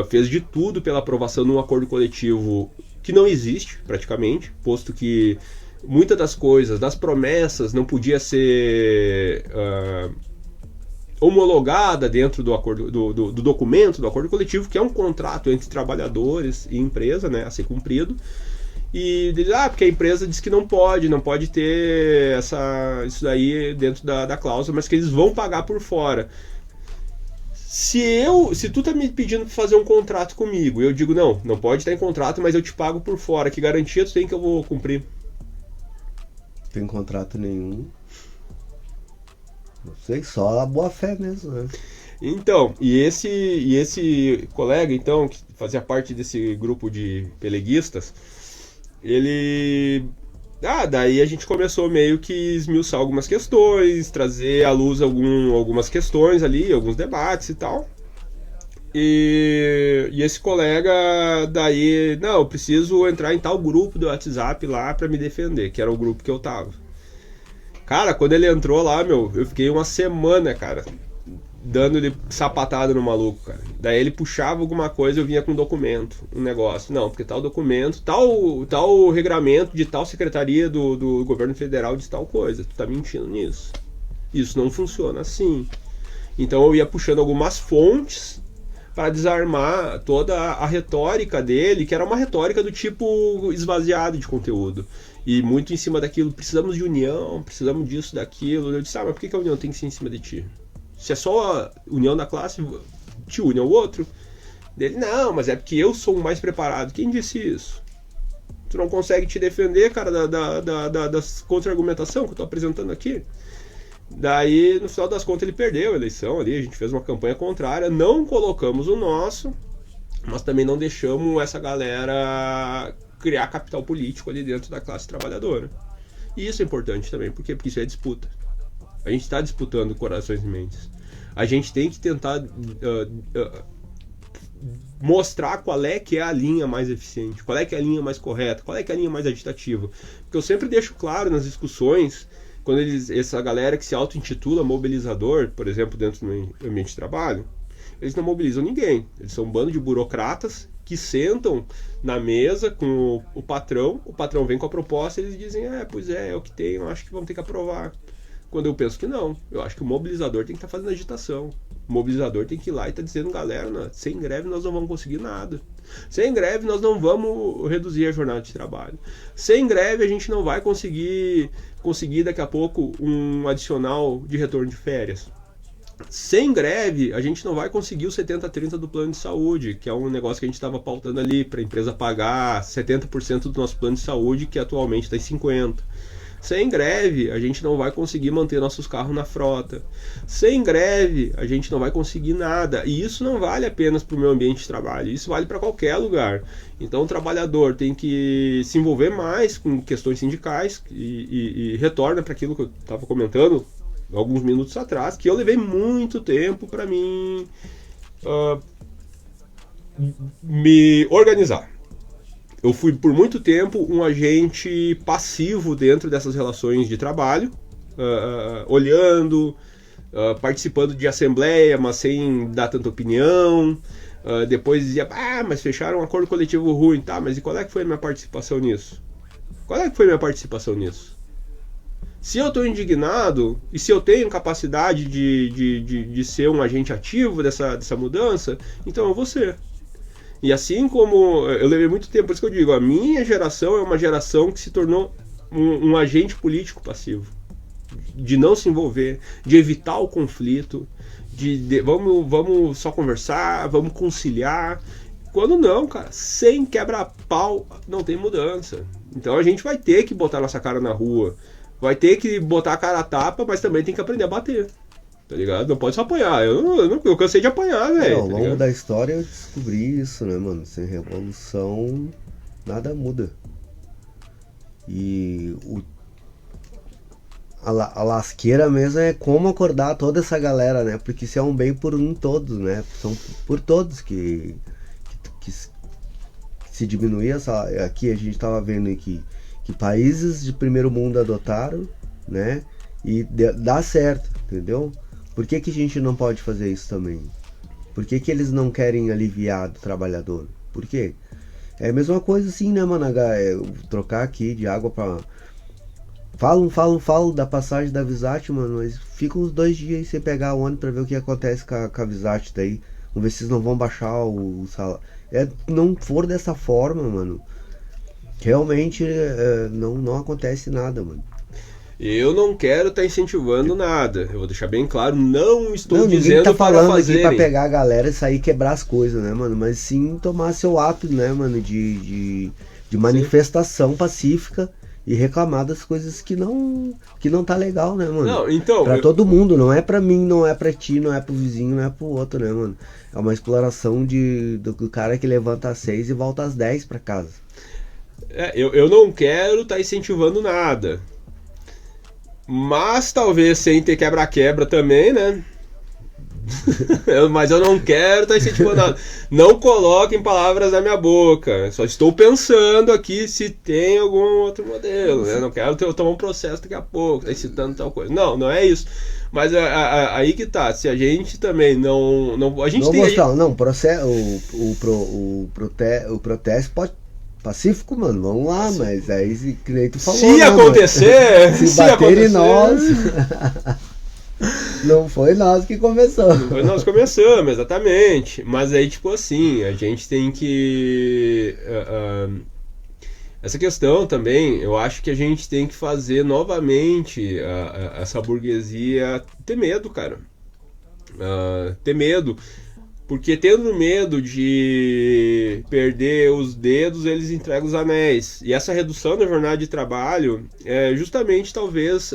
Speaker 2: fez de tudo pela aprovação de um acordo coletivo que não existe, praticamente, posto que muitas das coisas, das promessas, não podia ser homologada dentro do acordo, do documento do acordo coletivo, que é um contrato entre trabalhadores e empresa, né, a ser cumprido. E diz, porque a empresa diz que não pode ter isso daí dentro da cláusula, mas que eles vão pagar por fora. Se tu tá me pedindo para fazer um contrato comigo, eu digo, não pode estar em contrato, mas eu te pago por fora, que garantia tu tem que eu vou cumprir?
Speaker 1: Não tem contrato nenhum. Não sei, só a boa fé mesmo, né?
Speaker 2: Então, e esse colega, então, que fazia parte desse grupo de peleguistas, ele... daí a gente começou meio que esmiuçar algumas questões, trazer à luz algumas questões ali, alguns debates e tal. E esse colega, daí, eu preciso entrar em tal grupo do WhatsApp lá pra me defender, que era o grupo que eu tava. Cara, quando ele entrou lá, eu fiquei uma semana, cara, dando-lhe sapatada no maluco, cara. Daí ele puxava alguma coisa, eu vinha com um documento, um negócio. Não, porque tal documento, tal regramento de tal secretaria do governo federal diz tal coisa. Tu tá mentindo nisso. Isso não funciona assim. Então eu ia puxando algumas fontes para desarmar toda a retórica dele, que era uma retórica do tipo esvaziado de conteúdo. E muito em cima daquilo, precisamos de união, precisamos disso, daquilo. Eu disse, mas por que a união tem que ser em cima de ti? Se é só a união da classe, te une ao outro. Dele, não, mas é porque eu sou o mais preparado. Quem disse isso? Tu não consegue te defender, cara, das contra-argumentação que eu tô apresentando aqui? Daí, no final das contas, ele perdeu a eleição ali, a gente fez uma campanha contrária, não colocamos o nosso, mas também não deixamos essa galera criar capital político ali dentro da classe trabalhadora. E isso é importante também, porque isso é disputa. A gente está disputando corações e mentes. A gente tem que tentar mostrar qual é que é a linha mais eficiente, qual é que é a linha mais correta, qual é que é a linha mais agitativa. Porque eu sempre deixo claro nas discussões, quando essa galera que se auto-intitula mobilizador, por exemplo, dentro do ambiente de trabalho, eles não mobilizam ninguém. Eles são um bando de burocratas que sentam na mesa com o patrão vem com a proposta e eles dizem, pois é o que tem, eu acho que vamos ter que aprovar. Quando eu penso que não, eu acho que o mobilizador tem que estar fazendo agitação. O mobilizador tem que ir lá e estar dizendo, galera, sem greve nós não vamos conseguir nada. Sem greve nós não vamos reduzir a jornada de trabalho. Sem greve a gente não vai conseguir daqui a pouco um adicional de retorno de férias. Sem greve, a gente não vai conseguir o 70-30 do plano de saúde, que é um negócio que a gente estava pautando ali, para a empresa pagar 70% do nosso plano de saúde, que atualmente está em 50%. Sem greve, a gente não vai conseguir manter nossos carros na frota. Sem greve, a gente não vai conseguir nada. E isso não vale apenas para o meu ambiente de trabalho, isso vale para qualquer lugar. Então o trabalhador tem que se envolver mais com questões sindicais e retorna para aquilo que eu estava comentando alguns minutos atrás, que eu levei muito tempo para mim me organizar. Eu fui por muito tempo um agente passivo dentro dessas relações de trabalho, olhando, participando de assembleia, mas sem dar tanta opinião. Depois dizia, mas fecharam um acordo coletivo ruim, tá, mas e qual é que foi a minha participação nisso? Qual é que foi a minha participação nisso? Se eu estou indignado e se eu tenho capacidade de ser um agente ativo dessa mudança, então eu vou ser. E assim como eu levei muito tempo, por isso que eu digo, a minha geração é uma geração que se tornou um agente político passivo. De não se envolver, de evitar o conflito, vamos só conversar, vamos conciliar. Quando não, cara, sem quebra-pau não tem mudança. Então a gente vai ter que botar nossa cara na rua, vai ter que botar a cara a tapa, mas também tem que aprender a bater. Tá ligado? Não pode só apanhar. Eu cansei de apanhar, velho.
Speaker 1: Ao longo da história eu descobri isso, né, mano? Sem revolução, nada muda. E a lasqueira mesmo é como acordar toda essa galera, né? Porque isso é um bem por todos, né? São por todos que se diminuir essa... Aqui a gente tava vendo que países de primeiro mundo adotaram, né? E dá certo, entendeu? Por que a gente não pode fazer isso também? Por que eles não querem aliviar do trabalhador? Por quê? É a mesma coisa assim, né, mano? Trocar aqui de água pra... Falam da passagem da Visat, mano, mas fica uns 2 dias aí sem pegar o ônibus pra ver o que acontece com a Visat daí. Vamos ver se vocês não vão baixar o salário. Não for dessa forma, mano, realmente não acontece nada, mano.
Speaker 2: Eu não quero estar incentivando nada. Eu vou deixar bem claro, não estou dizendo
Speaker 1: tá
Speaker 2: para
Speaker 1: falando
Speaker 2: fazerem.
Speaker 1: Aqui pra pegar a galera e sair quebrar as coisas, né, mano? Mas sim tomar seu ato, né, mano, de manifestação pacífica e reclamar das coisas que não tá legal, né, mano?
Speaker 2: Não, então...
Speaker 1: Pra todo mundo, não é pra mim, não é pra ti, não é pro vizinho, não é pro outro, né, mano? É uma exploração do cara que levanta às 6 e volta às 10 pra casa.
Speaker 2: Eu não quero estar incentivando nada. Mas talvez sem ter quebra-quebra também, né? Mas eu não quero estar incentivando nada. Não coloquem palavras na minha boca. Só estou pensando aqui se tem algum outro modelo, né? Não quero tomar um processo daqui a pouco, tá citando tal coisa. Não é isso. Mas aí que tá. Se a gente também não a gente
Speaker 1: não
Speaker 2: tem...
Speaker 1: mostrar, não, o protesto pode... Pacífico, mano, vamos lá, Pacífico. Mas aí, que nem tu falou,
Speaker 2: se acontecer,
Speaker 1: se bater em nós, não foi nós que começamos.
Speaker 2: Não foi nós que começamos, exatamente. Mas aí, tipo assim, a gente tem que... essa questão também, eu acho que a gente tem que fazer novamente essa burguesia ter medo, cara. Ter medo. Porque tendo medo de perder os dedos, eles entregam os anéis. E essa redução da jornada de trabalho é justamente talvez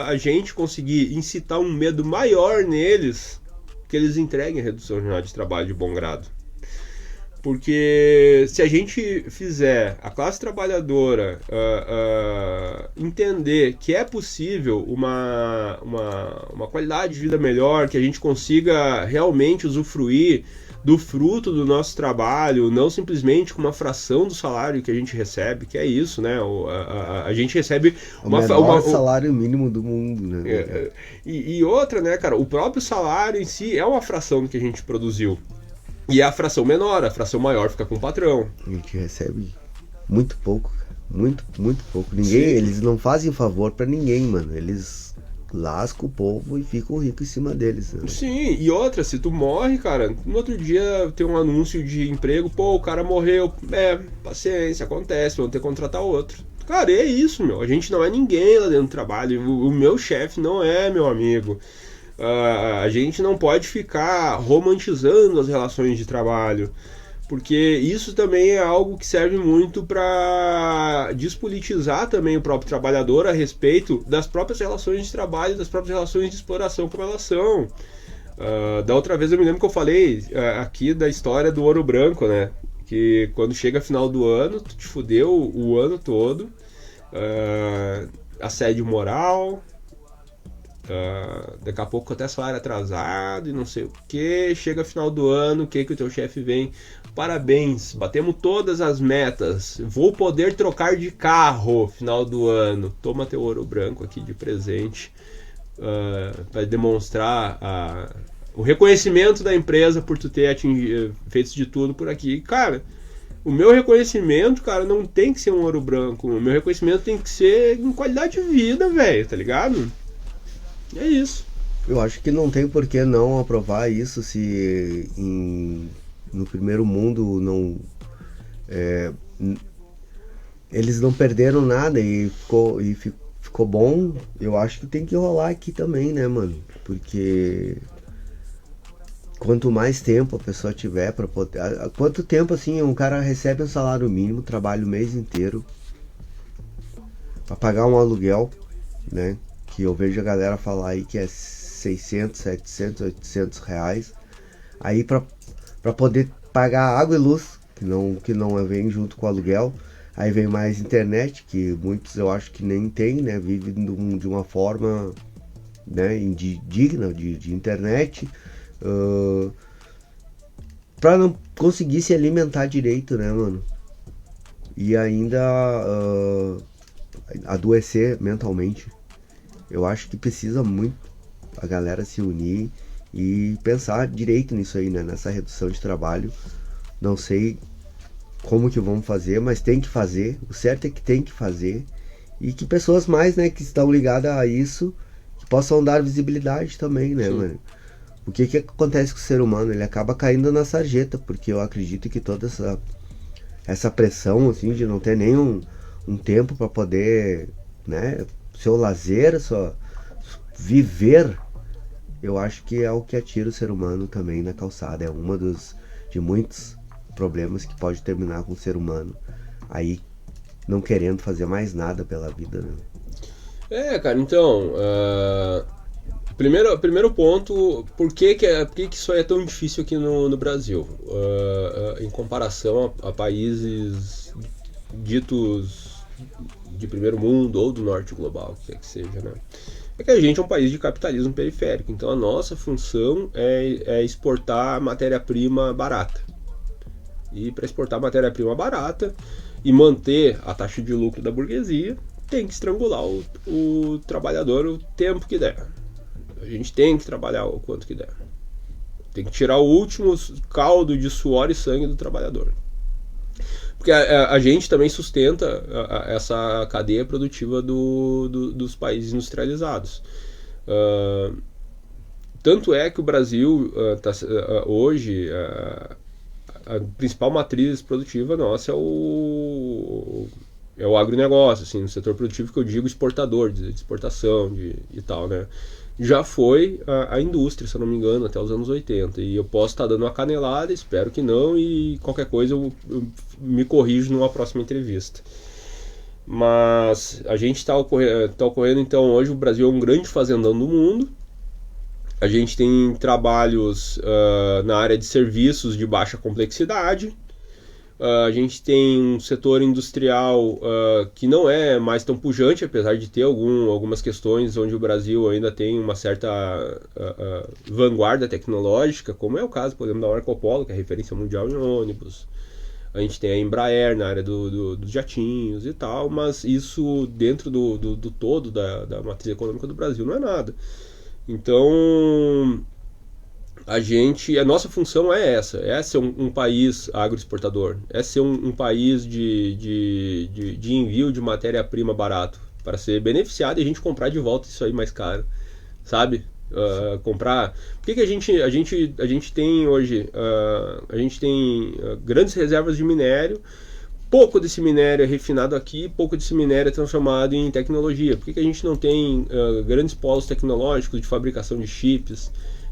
Speaker 2: a gente conseguir incitar um medo maior neles, que eles entreguem a redução da jornada de trabalho de bom grado. Porque se a gente fizer a classe trabalhadora entender que é possível uma qualidade de vida melhor, que a gente consiga realmente usufruir do fruto do nosso trabalho, não simplesmente com uma fração do salário que a gente recebe, que é isso, né? A gente recebe
Speaker 1: o menor salário mínimo do mundo, né?
Speaker 2: E outra, né, cara? O próprio salário em si é uma fração do que a gente produziu. E a fração menor, a fração maior fica com o patrão.
Speaker 1: A gente recebe muito pouco, muito pouco. Eles não fazem favor pra ninguém, mano. Eles lascam o povo e ficam ricos em cima deles, né?
Speaker 2: Sim, e outra, se tu morre, cara, no outro dia tem um anúncio de emprego, pô, o cara morreu. Paciência, acontece, vão ter que contratar outro. Cara, é isso, meu. A gente não é ninguém lá dentro do trabalho. O meu chefe não é meu amigo. A gente não pode ficar romantizando as relações de trabalho, porque isso também é algo que serve muito para despolitizar também o próprio trabalhador a respeito das próprias relações de trabalho, das próprias relações de exploração como elas são. Da outra vez eu me lembro que eu falei aqui da história do ouro branco, né? Que quando chega final do ano, tu te fudeu o ano todo, assédio moral, Daqui a pouco até salário atrasado e não sei o que, chega final do ano, o que o teu chefe vem, parabéns, batemos todas as metas, vou poder trocar de carro final do ano, toma teu ouro branco aqui de presente, para demonstrar o reconhecimento da empresa por tu ter feito de tudo por aqui. Cara, o meu reconhecimento, cara, não tem que ser um ouro branco, o meu reconhecimento tem que ser em qualidade de vida, velho, tá ligado? É isso.
Speaker 1: Eu acho que não tem por que não aprovar isso se no primeiro mundo eles não perderam nada e ficou bom. Eu acho que tem que rolar aqui também, né, mano? Porque quanto mais tempo a pessoa tiver pra poder... Quanto tempo, assim, um cara recebe um salário mínimo, trabalha o mês inteiro pra pagar um aluguel, né? Que eu vejo a galera falar aí que é 600, 700, 800 reais. Aí pra poder pagar água e luz, que não vem junto com o aluguel. Aí vem mais internet, que muitos eu acho que nem tem, né? Vivem de uma forma, né, indigna de internet. Pra não conseguir se alimentar direito, né, mano? E ainda adoecer mentalmente. Eu acho que precisa muito a galera se unir e pensar direito nisso aí, né? Nessa redução de trabalho. Não sei como que vamos fazer, mas tem que fazer. O certo é que tem que fazer. E que pessoas mais, né, que estão ligadas a isso, que possam dar visibilidade também, né, mano? O que acontece com o ser humano? Ele acaba caindo na sarjeta, porque eu acredito que toda essa pressão, assim, de não ter nem um tempo para poder, né, seu lazer, só viver, eu acho que é o que atira o ser humano também na calçada. É uma de muitos problemas que pode terminar com o ser humano aí não querendo fazer mais nada pela vida, né?
Speaker 2: Cara, então, primeiro ponto, por que isso aí é tão difícil aqui no Brasil, em comparação a países ditos de primeiro mundo ou do norte global, que quer que seja, né? É que a gente é um país de capitalismo periférico, então a nossa função é exportar matéria-prima barata. E para exportar matéria-prima barata e manter a taxa de lucro da burguesia, tem que estrangular o trabalhador o tempo que der. A gente tem que trabalhar o quanto que der. Tem que tirar o último caldo de suor e sangue do trabalhador. Porque a gente também sustenta essa cadeia produtiva dos países industrializados. Tanto é que o Brasil, hoje, a principal matriz produtiva nossa é o agronegócio, assim, no setor produtivo que eu digo exportador, de exportação e tal, né? Já foi a indústria, se eu não me engano, até os anos 80. E eu posso estar dando uma canelada, espero que não, e qualquer coisa eu me corrijo numa próxima entrevista. Mas a gente está ocorrendo, então, hoje o Brasil é um grande fazendão do mundo. A gente tem trabalhos na área de serviços de baixa complexidade. A gente tem um setor industrial que não é mais tão pujante, apesar de ter algumas questões onde o Brasil ainda tem uma certa vanguarda tecnológica, como é o caso, por exemplo, da Marco Polo, que é referência mundial em ônibus. A gente tem a Embraer na área dos jatinhos e tal, mas isso dentro do todo da matriz econômica do Brasil não é nada. Então, a nossa função é ser um país agroexportador, é ser um país de envio de matéria-prima barato, para ser beneficiado e a gente comprar de volta isso aí mais caro, sabe? Comprar. Por que a gente tem hoje? A gente tem grandes reservas de minério. Pouco desse minério é refinado aqui, pouco desse minério é transformado em tecnologia. Por que a gente não tem grandes polos tecnológicos de fabricação de chips,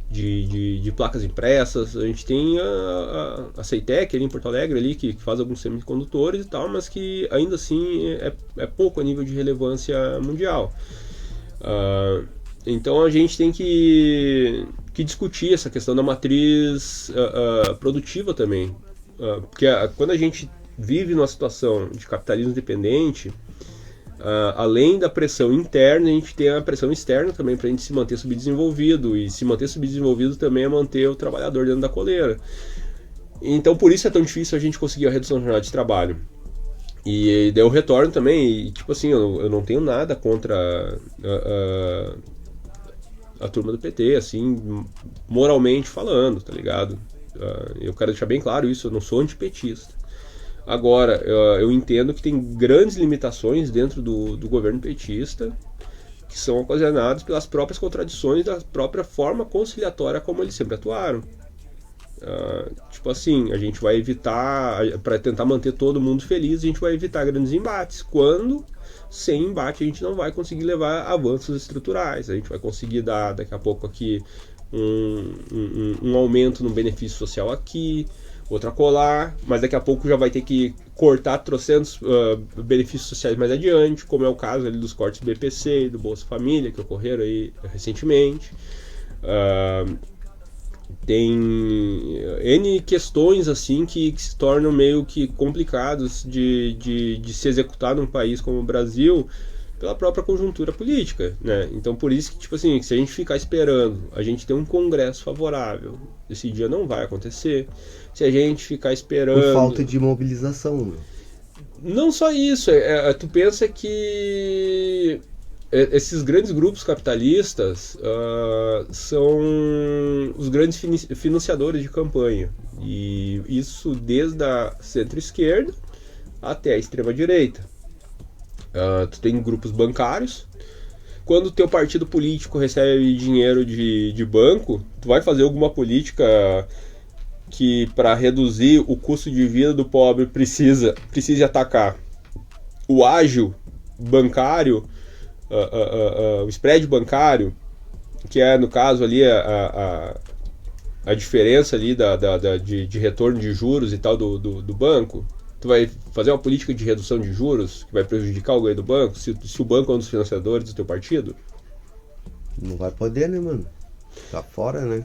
Speaker 2: de placas impressas? A gente tem a Ceitec ali em Porto Alegre, ali, que faz alguns semicondutores e tal, mas que ainda assim é pouco a nível de relevância mundial. Então a gente tem que discutir essa questão da matriz produtiva também. Porque quando a gente vive numa situação de capitalismo dependente, além da pressão interna, a gente tem a pressão externa também para a gente se manter subdesenvolvido, e se manter subdesenvolvido também é manter o trabalhador dentro da coleira. Então por isso é tão difícil a gente conseguir a redução da jornada de trabalho. E daí eu retorno também, e tipo assim, eu não tenho nada contra a turma do PT, assim, moralmente falando, tá ligado? Eu quero deixar bem claro isso, eu não sou antipetista. Agora, eu entendo que tem grandes limitações dentro do governo petista que são ocasionadas pelas próprias contradições da própria forma conciliatória como eles sempre atuaram. Tipo assim, a gente vai evitar, para tentar manter todo mundo feliz, a gente vai evitar grandes embates, quando sem embate a gente não vai conseguir levar avanços estruturais. A gente vai conseguir dar daqui a pouco aqui um aumento no benefício social aqui, outra colar, mas daqui a pouco já vai ter que cortar trocentos benefícios sociais mais adiante, como é o caso ali dos cortes do BPC e do Bolsa Família, que ocorreram aí recentemente. Tem N questões assim que se tornam meio que complicados de se executar num país como o Brasil pela própria conjuntura política, né? Então por isso que, tipo assim, se a gente ficar esperando a gente ter um congresso favorável, esse dia não vai acontecer. Se a gente ficar esperando...
Speaker 1: Por falta de mobilização, né?
Speaker 2: Não só isso, tu pensa que esses grandes grupos capitalistas são os grandes financiadores de campanha. E isso desde a centro-esquerda até a extrema-direita. Tu tem grupos bancários. Quando o teu partido político recebe dinheiro de banco, tu vai fazer alguma política que, para reduzir o custo de vida do pobre, precise atacar o ágio bancário, o spread bancário, que é, no caso, ali a diferença ali de retorno de juros e tal do banco. Tu vai fazer uma política de redução de juros que vai prejudicar o ganho do banco, se o banco é um dos financiadores do teu partido?
Speaker 1: Não vai poder, né, mano? Tá fora, né?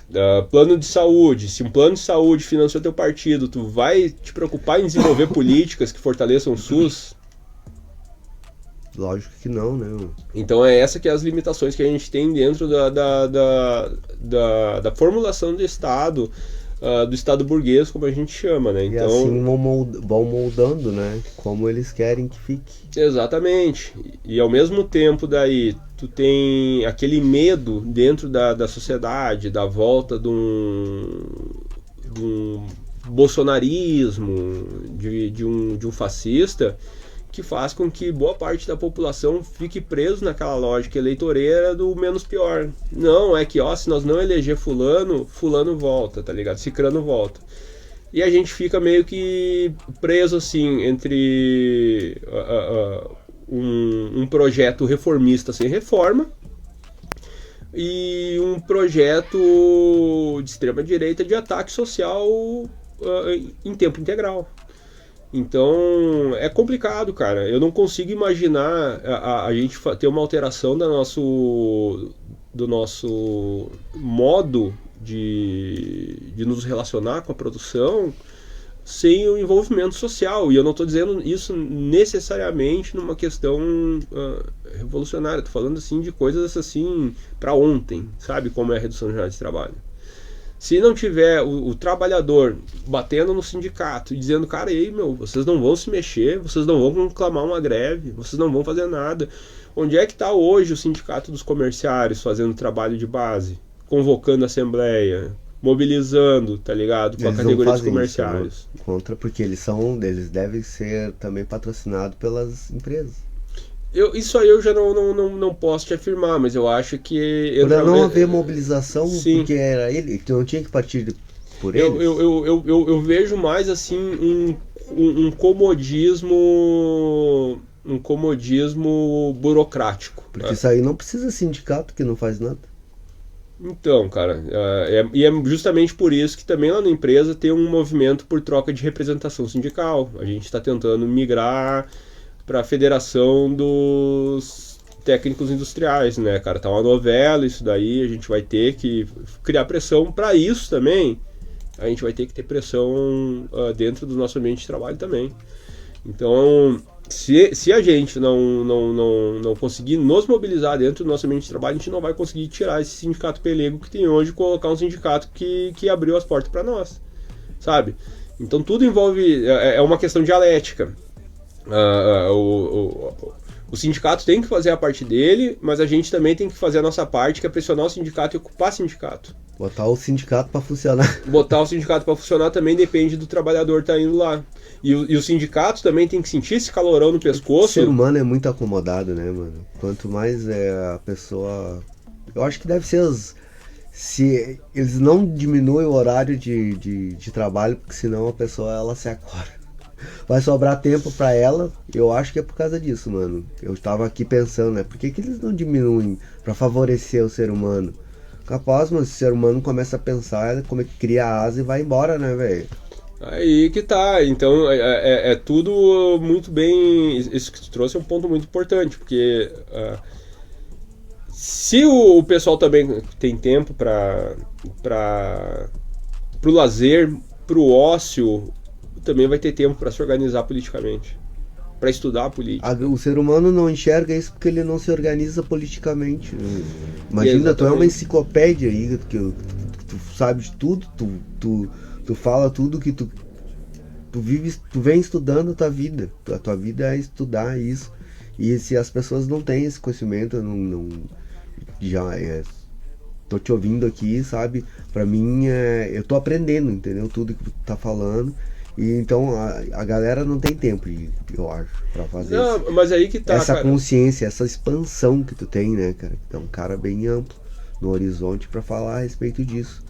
Speaker 2: Plano de saúde. Se um plano de saúde financiou teu partido, tu vai te preocupar em desenvolver políticas que fortaleçam o SUS?
Speaker 1: Lógico que não, né?
Speaker 2: Então é essa que é as limitações que a gente tem dentro da formulação do Estado burguês, como a gente chama, né? Então,
Speaker 1: e assim vão moldando, né? Como eles querem que fique.
Speaker 2: Exatamente. E ao mesmo tempo daí, tu tem aquele medo dentro da sociedade, da volta de um bolsonarismo, de um fascista, que faz com que boa parte da população fique preso naquela lógica eleitoreira do menos pior. Não, é que se nós não eleger fulano volta, tá ligado? Cicrano volta. E a gente fica meio que preso assim entre um projeto reformista sem reforma e um projeto de extrema direita de ataque social em tempo integral. Então é complicado, cara. Eu não consigo imaginar a gente ter uma alteração do nosso modo de nos relacionar com a produção sem o envolvimento social. E eu não estou dizendo isso necessariamente numa questão revolucionária. Estou falando assim de coisas assim para ontem, sabe? Como é a redução da jornada de trabalho. Se não tiver o trabalhador batendo no sindicato e dizendo, cara, ei, vocês não vão se mexer, vocês não vão conclamar uma greve, vocês não vão fazer nada. Onde é que está hoje o sindicato dos comerciários fazendo trabalho de base, convocando a assembleia, mobilizando, tá ligado, com a categoria dos comerciários?
Speaker 1: Isso, né? Contra, porque eles devem ser também patrocinados pelas empresas.
Speaker 2: Isso aí eu já não posso te afirmar, mas eu acho que...
Speaker 1: Para não haver mobilização, sim. Porque era ele, então não tinha que partir por ele.
Speaker 2: Eu vejo mais assim um comodismo burocrático.
Speaker 1: Porque isso aí não precisa sindicato que não faz nada.
Speaker 2: Então, cara, e é justamente por isso que também lá na empresa tem um movimento por troca de representação sindical. A gente está tentando migrar para a Federação dos Técnicos Industriais, né, cara? Tá uma novela isso daí, a gente vai ter que criar pressão para isso também. A gente vai ter que ter pressão dentro do nosso ambiente de trabalho também. Então, se a gente não conseguir nos mobilizar dentro do nosso ambiente de trabalho, a gente não vai conseguir tirar esse sindicato pelego que tem hoje e colocar um sindicato que abriu as portas para nós, sabe? Então tudo envolve, é uma questão dialética. O sindicato tem que fazer a parte dele, mas a gente também tem que fazer a nossa parte, que é pressionar o sindicato e ocupar o sindicato.
Speaker 1: Botar o sindicato para funcionar.
Speaker 2: Botar o sindicato para funcionar também depende do trabalhador estar indo lá. E o sindicato também tem que sentir esse calorão no pescoço.
Speaker 1: O ser humano é muito acomodado, né, mano? Quanto mais a pessoa... Eu acho que deve ser se eles não diminuem o horário de trabalho, porque senão a pessoa ela se acorda. Vai sobrar tempo pra ela, eu acho que é por causa disso, mano. Eu estava aqui pensando, né? Por que eles não diminuem pra favorecer o ser humano? Capaz, mano, se o ser humano começa a pensar, como é que cria asa e vai embora, né, velho?
Speaker 2: Aí que tá, então é tudo muito bem. Isso que tu trouxe é um ponto muito importante, porque se o pessoal também tem tempo pro lazer, pro ócio, também vai ter tempo para se organizar politicamente, para estudar a política.
Speaker 1: O ser humano não enxerga isso porque ele não se organiza politicamente. Imagina, tu é uma enciclopédia aí, que tu sabe de tudo, tu fala tudo que tu vem estudando a tua vida. A tua vida é estudar isso. E se as pessoas não têm esse conhecimento, tô te ouvindo aqui, sabe? Pra mim, eu tô aprendendo, entendeu? Tudo que tu tá falando. E então a galera não tem tempo, eu acho, pra fazer isso.
Speaker 2: Mas aí que tá,
Speaker 1: essa
Speaker 2: cara.
Speaker 1: Consciência, essa expansão que tu tem, né, cara? Tu é um cara bem amplo no horizonte pra falar a respeito disso.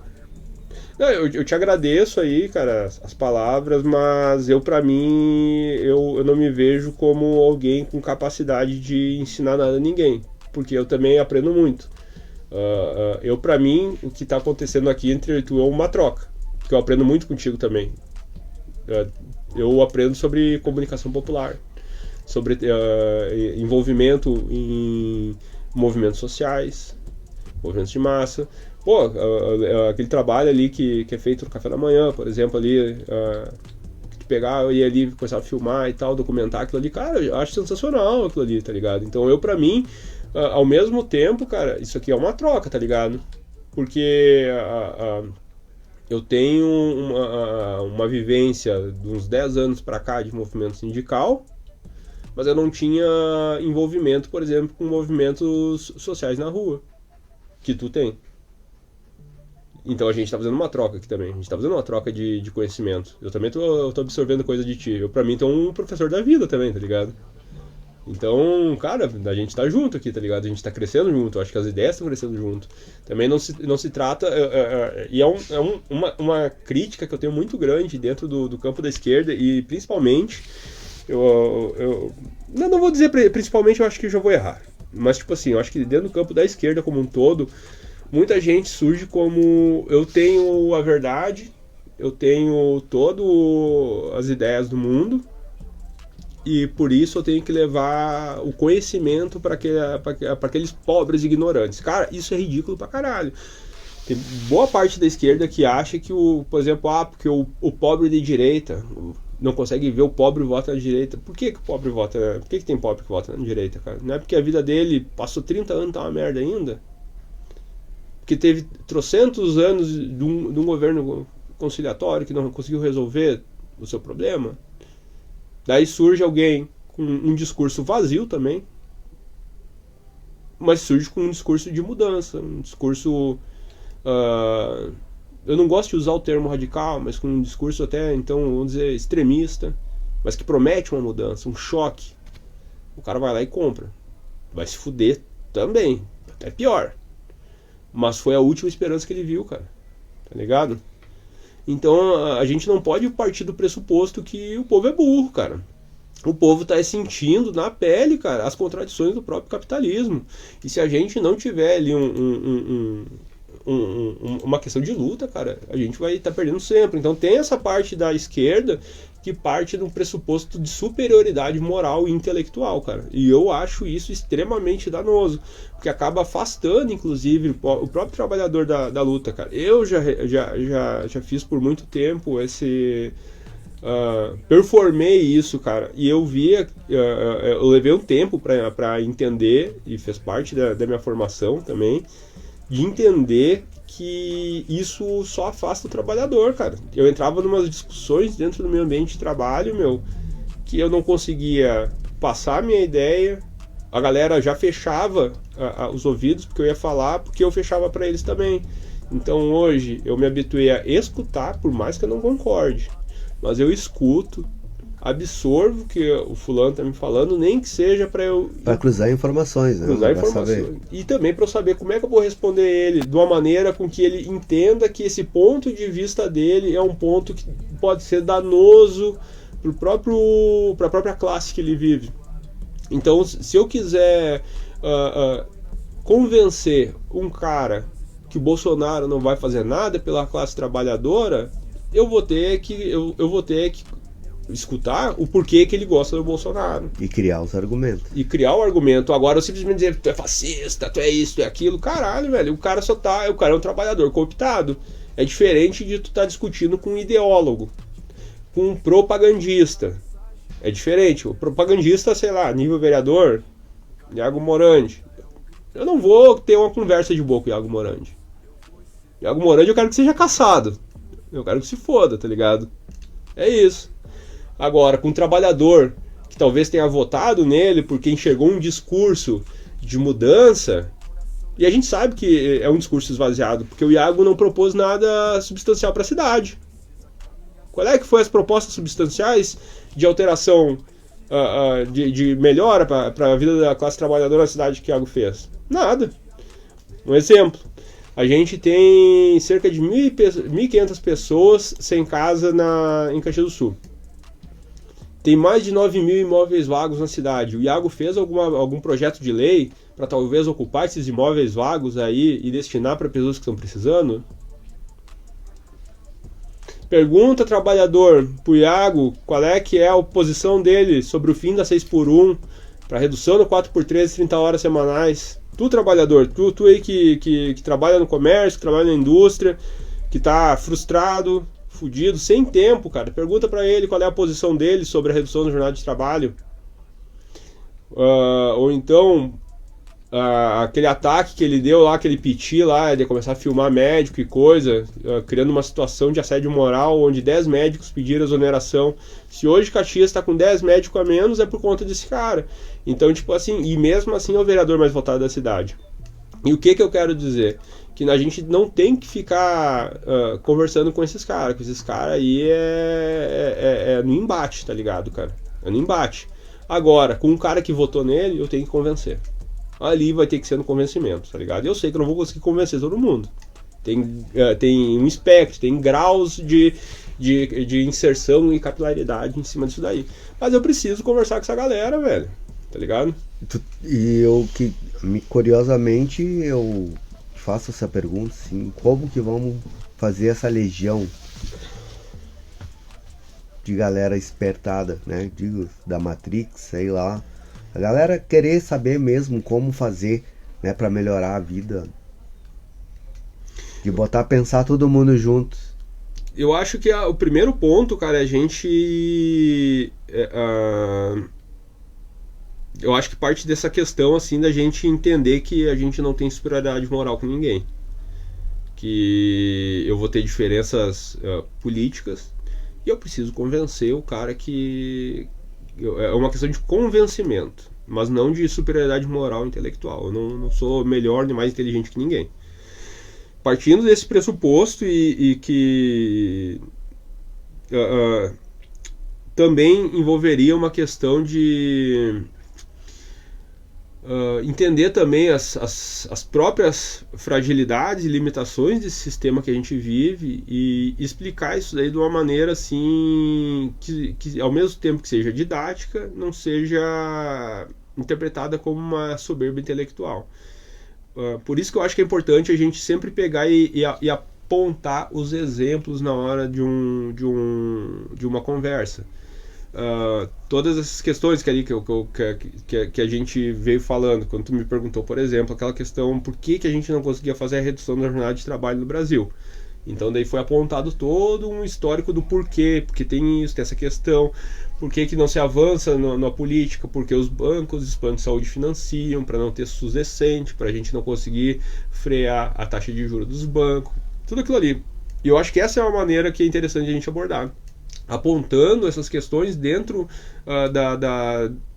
Speaker 2: Não, eu te agradeço aí, cara, as palavras, mas pra mim, eu não me vejo como alguém com capacidade de ensinar nada a ninguém, porque eu também aprendo muito. Pra mim, o que tá acontecendo aqui entre tu é uma troca, porque eu aprendo muito contigo também. Eu aprendo sobre comunicação popular, sobre envolvimento em movimentos sociais, movimentos de massa. Pô, aquele trabalho ali que é feito no café da manhã, por exemplo, ali, que tu pegar, eu ia ali, começar a filmar e tal, documentar aquilo ali, cara, eu acho sensacional aquilo ali, tá ligado? Então pra mim, ao mesmo tempo, cara, isso aqui é uma troca, tá ligado? Porque eu tenho uma vivência de uns 10 anos pra cá de movimento sindical, mas eu não tinha envolvimento, por exemplo, com movimentos sociais na rua, que tu tem. Então a gente tá fazendo uma troca aqui também, a gente tá fazendo uma troca de conhecimento. Eu também tô absorvendo coisa de ti. Pra mim, tu é um professor da vida também, tá ligado? Então, cara, a gente tá junto aqui, tá ligado? A gente tá crescendo junto, eu acho que as ideias estão crescendo junto. Também não se trata... E uma crítica que eu tenho muito grande dentro do campo da esquerda, e principalmente... não vou dizer principalmente, eu acho que eu já vou errar. Mas, tipo assim, eu acho que dentro do campo da esquerda como um todo, muita gente surge como: eu tenho a verdade, eu tenho todas as ideias do mundo, e por isso eu tenho que levar o conhecimento para aqueles pobres ignorantes. Cara, isso é ridículo pra caralho. Tem boa parte da esquerda que acha que, por exemplo, porque o pobre de direita não consegue ver o pobre vota na direita. Por que o pobre vota? Por que tem pobre que vota na direita, cara? Não é porque a vida dele passou 30 anos e tá uma merda ainda? Porque teve trocentos anos de um governo conciliatório que não conseguiu resolver o seu problema? Daí surge alguém com um discurso vazio também, mas surge com um discurso de mudança, um discurso... eu não gosto de usar o termo radical, mas com um discurso até, então, vamos dizer, extremista, mas que promete uma mudança, um choque. O cara vai lá e compra. Vai se fuder também, até pior. Mas foi a última esperança que ele viu, cara. Tá ligado? Então a gente não pode partir do pressuposto que o povo é burro, cara. O povo tá sentindo na pele, cara, as contradições do próprio capitalismo. E se a gente não tiver ali uma questão de luta, cara, a gente vai estar perdendo sempre. Então tem essa parte da esquerda que parte de um pressuposto de superioridade moral e intelectual, cara. E eu acho isso extremamente danoso, porque acaba afastando, inclusive, o próprio trabalhador da luta, cara. Eu já fiz por muito tempo performei isso, cara, e eu via, eu levei um tempo para entender, e fez parte da minha formação também, de entender que isso só afasta o trabalhador, cara. Eu entrava em umas discussões dentro do meu ambiente de trabalho, que eu não conseguia passar a minha ideia, a galera já fechava os ouvidos porque eu ia falar, porque eu fechava para eles também. Então hoje eu me habituei a escutar, por mais que eu não concorde, mas eu escuto, absorvo o que o fulano tá me falando, nem que seja para
Speaker 1: cruzar informações, né?
Speaker 2: Cruzar informações. E também para eu saber como é que eu vou responder ele de uma maneira com que ele entenda que esse ponto de vista dele é um ponto que pode ser danoso para a própria classe que ele vive. Então, se eu quiser convencer um cara que o Bolsonaro não vai fazer nada pela classe trabalhadora, eu vou ter que escutar o porquê que ele gosta do Bolsonaro.
Speaker 1: E criar os argumentos.
Speaker 2: E criar o argumento. Agora, eu simplesmente dizer que tu é fascista, tu é isso, tu é aquilo, caralho, velho. O cara é um trabalhador cooptado. É diferente de tu estar discutindo com um ideólogo, com um propagandista. É diferente. O propagandista, sei lá, nível vereador, Iago Morandi. Eu não vou ter uma conversa de boa com o Iago Morandi. Iago Morandi eu quero que seja caçado. Eu quero que se foda, tá ligado? É isso. Agora, com um trabalhador que talvez tenha votado nele porque enxergou um discurso de mudança, e a gente sabe que é um discurso esvaziado, porque o Iago não propôs nada substancial para a cidade. Qual é que foi as propostas substanciais de alteração, de melhora para a vida da classe trabalhadora na cidade que o Iago fez? Nada. Um exemplo. A gente tem cerca de 1.500 pessoas sem casa em Caxias do Sul. Tem mais de 9.000 imóveis vagos na cidade. O Iago fez algum projeto de lei para talvez ocupar esses imóveis vagos aí e destinar para pessoas que estão precisando? Pergunta, trabalhador, pro Iago qual é que é a posição dele sobre o fim da 6x1, para redução do 4x3 30 horas semanais. Tu, trabalhador, tu aí que trabalha no comércio, que trabalha na indústria, que tá frustrado, fudido, sem tempo, cara. Pergunta pra ele qual é a posição dele sobre a redução da jornada de trabalho. Ou então, aquele ataque que ele deu lá, aquele piti lá, de começar a filmar médico e coisa, criando uma situação de assédio moral, onde 10 médicos pediram exoneração. Se hoje Caxias está com 10 médicos a menos, é por conta desse cara. Então, tipo assim, e mesmo assim é o vereador mais votado da cidade. E o que eu quero dizer? Que a gente não tem que ficar conversando com esses caras, que esses caras aí é no embate, tá ligado, cara? É no embate. Agora, com um cara que votou nele, eu tenho que convencer. Ali vai ter que ser no convencimento, tá ligado? Eu sei que eu não vou conseguir convencer todo mundo. Tem um espectro, tem graus de inserção e capilaridade em cima disso daí. Mas eu preciso conversar com essa galera, velho. Tá ligado?
Speaker 1: E curiosamente, eu faço essa pergunta, assim, como que vamos fazer essa legião de galera espertada, né? Digo, da Matrix, sei lá. A galera querer saber mesmo como fazer, né, para melhorar a vida. De botar pensar todo mundo junto.
Speaker 2: Eu acho que o primeiro ponto, cara, é a gente... eu acho que parte dessa questão, assim, da gente entender que a gente não tem superioridade moral com ninguém. Que eu vou ter diferenças políticas e eu preciso convencer o cara que... É uma questão de convencimento, mas não de superioridade moral e intelectual. Eu não sou melhor nem mais inteligente que ninguém. Partindo desse pressuposto e que também envolveria uma questão de entender também as próprias fragilidades e limitações desse sistema que a gente vive e explicar isso daí de uma maneira assim que ao mesmo tempo que seja didática, não seja interpretada como uma soberba intelectual. Por isso que eu acho que é importante a gente sempre pegar e apontar os exemplos na hora de uma conversa. Todas essas questões que a gente veio falando, quando tu me perguntou, por exemplo, aquela questão por que a gente não conseguia fazer a redução da jornada de trabalho no Brasil. Então daí foi apontado todo um histórico do porquê, porque tem isso, tem essa questão, por que não se avança na política, porque os planos de saúde financiam, para não ter SUS decente, para a gente não conseguir frear a taxa de juros dos bancos, tudo aquilo ali. E eu acho que essa é uma maneira que é interessante a gente abordar, apontando essas questões dentro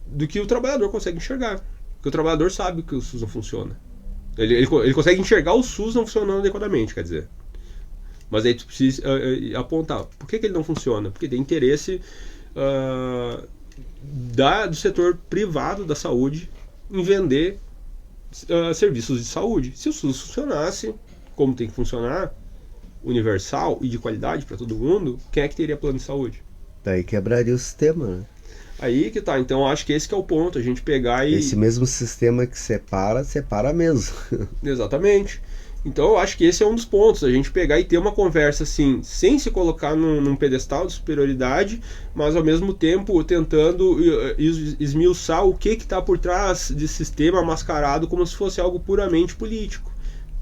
Speaker 2: do que o trabalhador consegue enxergar. Porque o trabalhador sabe que o SUS não funciona. Ele consegue enxergar o SUS não funcionando adequadamente, quer dizer. Mas aí tu precisa apontar. Por que ele não funciona? Porque tem interesse do setor privado da saúde em vender serviços de saúde. Se o SUS funcionasse como tem que funcionar, universal e de qualidade para todo mundo, quem é que teria plano de saúde?
Speaker 1: Daí quebraria o sistema, né?
Speaker 2: Aí que tá, então acho que esse que é o ponto, a gente pegar e...
Speaker 1: Esse mesmo sistema que separa mesmo.
Speaker 2: Exatamente. Então eu acho que esse é um dos pontos, a gente pegar e ter uma conversa assim, sem se colocar num pedestal de superioridade, mas ao mesmo tempo tentando esmiuçar o que está por trás desse sistema mascarado como se fosse algo puramente político.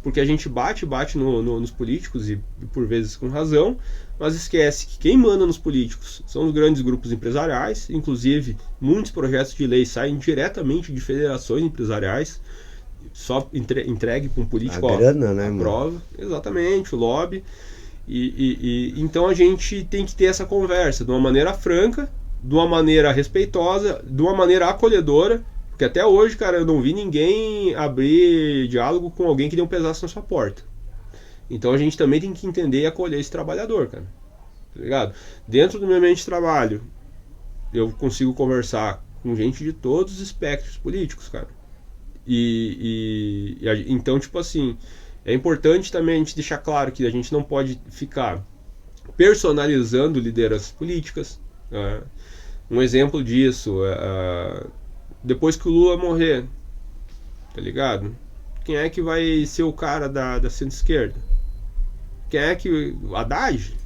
Speaker 2: Porque a gente bate nos políticos, e por vezes com razão, mas esquece que quem manda nos políticos são os grandes grupos empresariais, inclusive muitos projetos de lei saem diretamente de federações empresariais, só entregue para um político,
Speaker 1: a grana, né,
Speaker 2: aprova, exatamente, o lobby. Então a gente tem que ter essa conversa de uma maneira franca, de uma maneira respeitosa, de uma maneira acolhedora. Porque até hoje, cara, eu não vi ninguém abrir diálogo com alguém que deu um pedaço na sua porta. Então a gente também tem que entender e acolher esse trabalhador, cara. Tá ligado? Dentro do meu ambiente de trabalho, eu consigo conversar com gente de todos os espectros políticos, cara. Então, tipo assim, é importante também a gente deixar claro que a gente não pode ficar personalizando lideranças políticas. Um exemplo disso depois que o Lula morrer, tá ligado? Quem é que vai ser o cara da centro-esquerda? Quem é que... Haddad?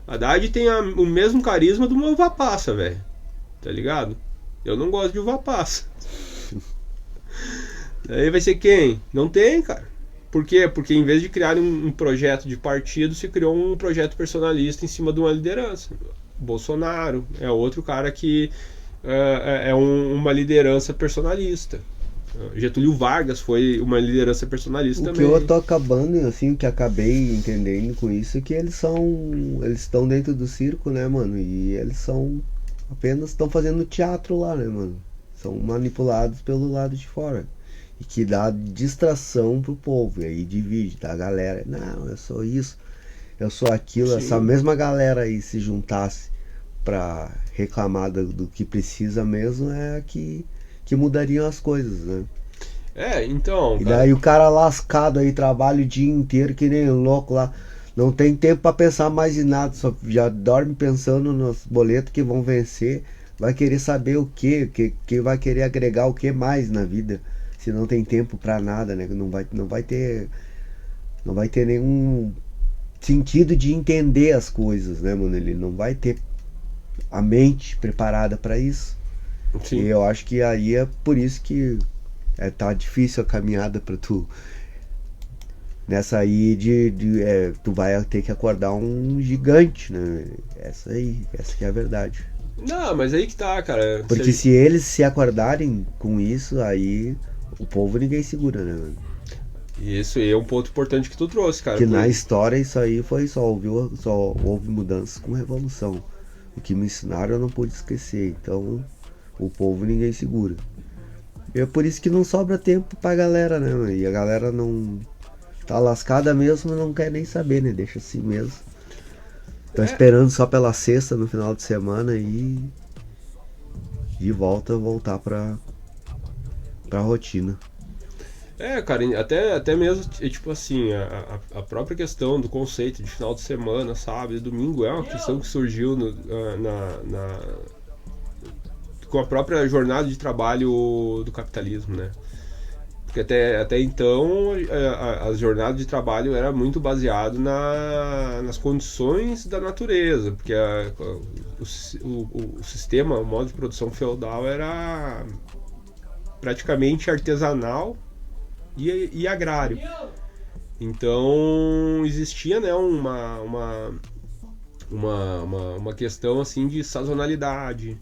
Speaker 2: Haddad tem o mesmo carisma do uma uva passa, velho. Tá ligado? Eu não gosto de uva passa. Aí vai ser quem? Não tem, cara. Por quê? Porque em vez de criar um projeto de partido, se criou um projeto personalista em cima de uma liderança. Bolsonaro é outro cara que uma liderança personalista. Getúlio Vargas foi uma liderança personalista também.
Speaker 1: O que eu tô acabando, assim, o que acabei entendendo com isso é que eles estão dentro do circo, né, mano? E eles apenas estão fazendo teatro lá, né, mano? São manipulados pelo lado de fora. E que dá distração pro povo. E aí divide, tá? A galera, não, eu sou isso, eu sou aquilo. Sim. Essa mesma galera aí se juntasse pra reclamar do que precisa mesmo, é que mudariam as coisas, né?
Speaker 2: Então...
Speaker 1: E daí o cara lascado aí, trabalha o dia inteiro que nem louco lá, não tem tempo pra pensar mais em nada, só já dorme pensando nos boletos que vão vencer, vai querer saber o que vai querer agregar o que mais na vida, se não tem tempo pra nada, né? Não vai ter nenhum sentido de entender as coisas, né, mano? Ele não vai ter a mente preparada para isso. Sim. E eu acho que aí é por isso que tá difícil a caminhada para tu nessa aí tu vai ter que acordar um gigante, né? Essa que é a verdade.
Speaker 2: Não, mas aí que tá, cara.
Speaker 1: Porque se eles se acordarem com isso, aí o povo ninguém segura, né, mano?
Speaker 2: Isso aí é um ponto importante que tu trouxe, cara.
Speaker 1: Que na história isso aí foi só houve mudanças com revolução. O que me ensinaram eu não pude esquecer. Então o povo ninguém segura. E é por isso que não sobra tempo pra galera, né? E a galera não tá lascada mesmo, não quer nem saber, né? Deixa assim mesmo. Tô esperando só pela sexta no final de semana e voltar pra rotina.
Speaker 2: Cara, até mesmo, tipo assim, a própria questão do conceito de final de semana, sábado e domingo é uma questão que surgiu com a própria jornada de trabalho do capitalismo, né? Porque até então as jornadas de trabalho era muito baseado nas condições da natureza, porque o sistema, o modo de produção feudal era praticamente artesanal e agrário. Então existia, né, uma questão assim de sazonalidade,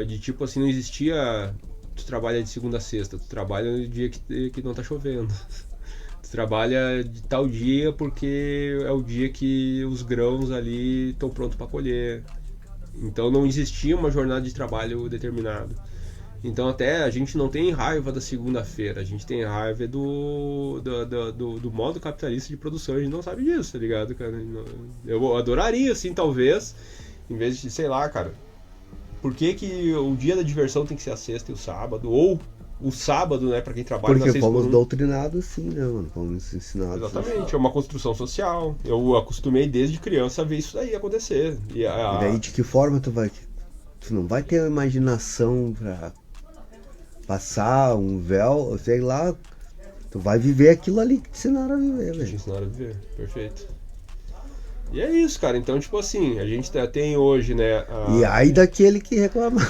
Speaker 2: de tipo assim, não existia tu trabalha de segunda a sexta, tu trabalha no dia que não tá chovendo. Tu trabalha de tal dia porque é o dia que os grãos ali estão prontos para colher. Então não existia uma jornada de trabalho determinada. Então até a gente não tem raiva da segunda-feira, a gente tem raiva do modo capitalista de produção, a gente não sabe disso, tá ligado, cara? Eu adoraria, assim, talvez, em vez de, sei lá, cara, por que o dia da diversão tem que ser a sexta e o sábado? Ou o sábado, né, pra quem trabalha
Speaker 1: Porque
Speaker 2: na 6 por 1.
Speaker 1: fomos doutrinados assim, né, mano? Fomos ensinados.
Speaker 2: Exatamente,
Speaker 1: assim.
Speaker 2: é uma construção social. Eu acostumei desde criança a ver isso daí acontecer.
Speaker 1: E daí de que forma tu vai... Tu não vai ter a imaginação pra passar um véu, sei lá. Tu vai viver aquilo ali que te ensinaram a viver,
Speaker 2: Te
Speaker 1: velho.
Speaker 2: ensinaram a viver, perfeito. E é isso, cara. Então, tipo assim, a gente tem hoje, né...
Speaker 1: E aí daquele que reclama.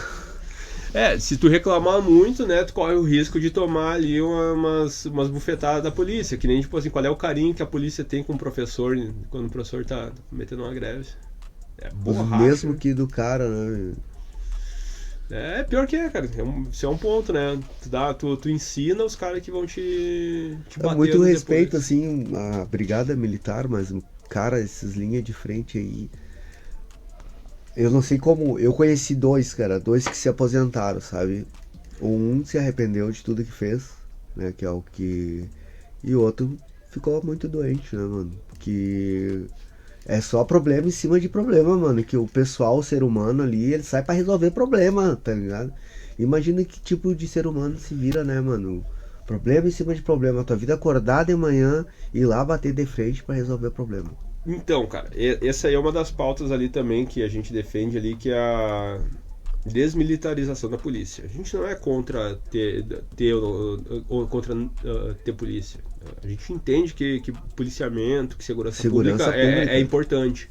Speaker 2: Se tu reclamar muito, né, tu corre o risco de tomar ali umas bufetadas da polícia, que nem, tipo assim, qual é o carinho que a polícia tem com o professor quando o professor tá metendo uma greve. É borracha.
Speaker 1: Mesmo que do cara, né?
Speaker 2: Pior que cara. Isso é um ponto, né? Tu ensina os caras que vão te bater.
Speaker 1: Muito respeito,
Speaker 2: depois.
Speaker 1: assim, a brigada militar, mas, cara, essas linhas de frente aí... Eu não sei como... Eu conheci dois que se aposentaram, sabe? Um se arrependeu de tudo que fez, né? Que é o que... E o outro ficou muito doente, né, mano? Que... É só problema em cima de problema, mano. Que o pessoal, o ser humano ali, ele sai pra resolver problema, tá ligado? Imagina que tipo de ser humano se vira, né, mano? Problema em cima de problema. A tua vida acordar de manhã e ir lá bater de frente pra resolver problema.
Speaker 2: Então, cara, essa aí é uma das pautas ali também que a gente defende ali, que é a desmilitarização da polícia. A gente não é contra ter polícia. A gente entende que policiamento, que segurança pública é importante.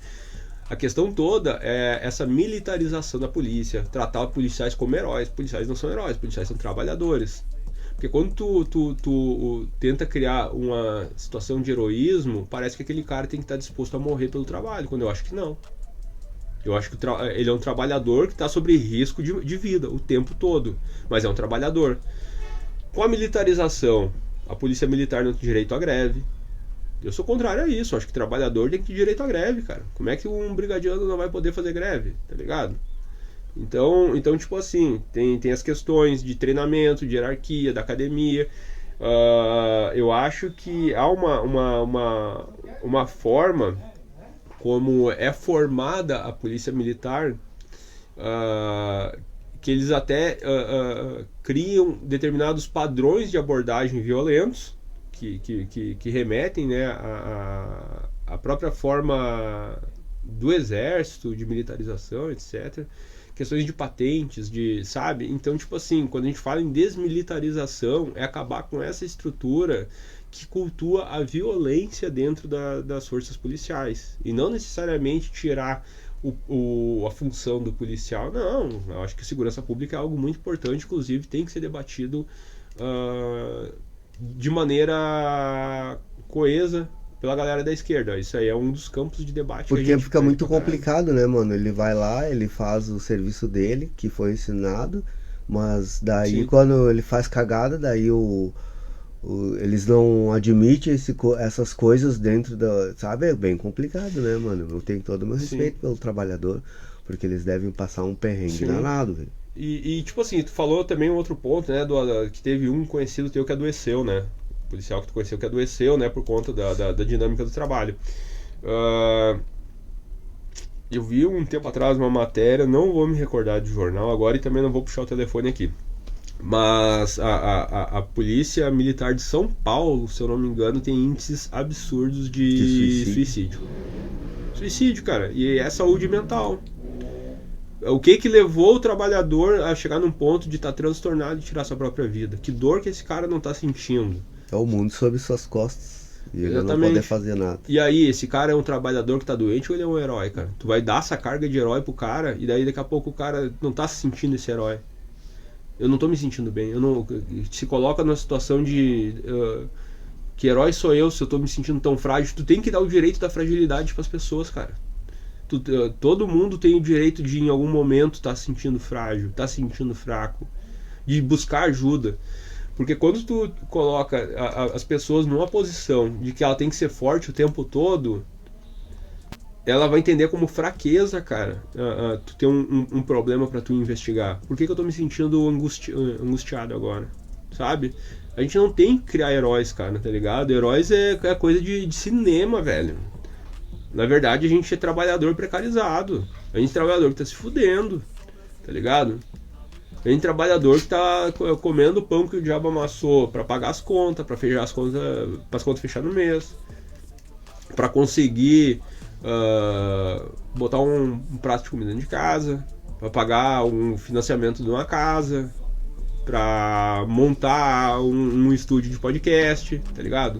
Speaker 2: A questão toda é essa militarização da polícia, tratar os policiais como heróis. Policiais não são heróis, policiais são trabalhadores. Porque quando tu tenta criar uma situação de heroísmo, parece que aquele cara tem que estar disposto a morrer pelo trabalho, quando eu acho que não. Eu acho que ele é um trabalhador que está sob risco de vida o tempo todo, mas é um trabalhador. Com a militarização, a polícia militar não tem direito à greve. Eu sou contrário a isso, eu acho que trabalhador tem que ter direito à greve, cara. Como é que um brigadiano não vai poder fazer greve, tá ligado? Então tipo assim, tem as questões de treinamento, de hierarquia, da academia. Eu acho que há uma forma como é formada a polícia militar, que eles até criam determinados padrões de abordagem violentos que remetem, né, à própria forma do exército, de militarização, etc. Questões de patentes, sabe? Então, tipo assim, quando a gente fala em desmilitarização, é acabar com essa estrutura que cultua a violência dentro das forças policiais. E não necessariamente tirar a função do policial. Não, eu acho que segurança pública é algo muito importante, inclusive tem que ser debatido de maneira coesa pela galera da esquerda. Isso aí é um dos campos de debate.
Speaker 1: Porque
Speaker 2: que a gente
Speaker 1: fica muito complicado, né, mano? Ele vai lá, ele faz o serviço dele, que foi ensinado, mas daí Sim. Quando ele faz cagada, daí eles não admitem essas coisas dentro da... Sabe? É bem complicado, né, mano? Eu tenho todo o meu respeito Sim. pelo trabalhador, porque eles devem passar um perrengue Sim. danado, velho.
Speaker 2: E tipo assim, tu falou também um outro ponto, né, que teve um conhecido teu que adoeceu, né? Policial que tu conheceu que adoeceu, né, por conta da dinâmica do trabalho. Eu vi um tempo atrás uma matéria, não vou me recordar de jornal agora e também não vou puxar o telefone aqui, mas a Polícia Militar de São Paulo, se eu não me engano, tem índices absurdos de suicídio, cara, e é saúde mental. O que levou o trabalhador a chegar num ponto de estar transtornado e tirar sua própria vida? Que dor que esse cara não está sentindo?
Speaker 1: É o mundo sob suas costas e ele não poder fazer nada.
Speaker 2: E aí, esse cara é um trabalhador que tá doente ou ele é um herói, cara? Tu vai dar essa carga de herói pro cara e daí daqui a pouco o cara não tá se sentindo esse herói. Eu não tô me sentindo bem. Se coloca numa situação de Que herói sou eu se eu tô me sentindo tão frágil? Tu tem que dar o direito da fragilidade pras pessoas, cara. Todo mundo tem o direito de, em algum momento, estar se sentindo frágil, estar se sentindo fraco, de buscar ajuda. Porque quando tu coloca as pessoas numa posição de que ela tem que ser forte o tempo todo, ela vai entender como fraqueza, cara, tu ter um problema pra tu investigar. Por que eu tô me sentindo angustiado agora? Sabe? A gente não tem que criar heróis, cara, tá ligado? Heróis é coisa de cinema, velho. Na verdade, a gente é trabalhador precarizado. A gente é trabalhador que tá se fudendo, tá ligado? A gente é trabalhador que tá comendo o pão que o diabo amassou pra pagar as contas, pra fechar as contas, para as contas fechar no mês, pra conseguir botar um prato de comida dentro de casa, pra pagar um financiamento de uma casa, pra montar um estúdio de podcast, tá ligado?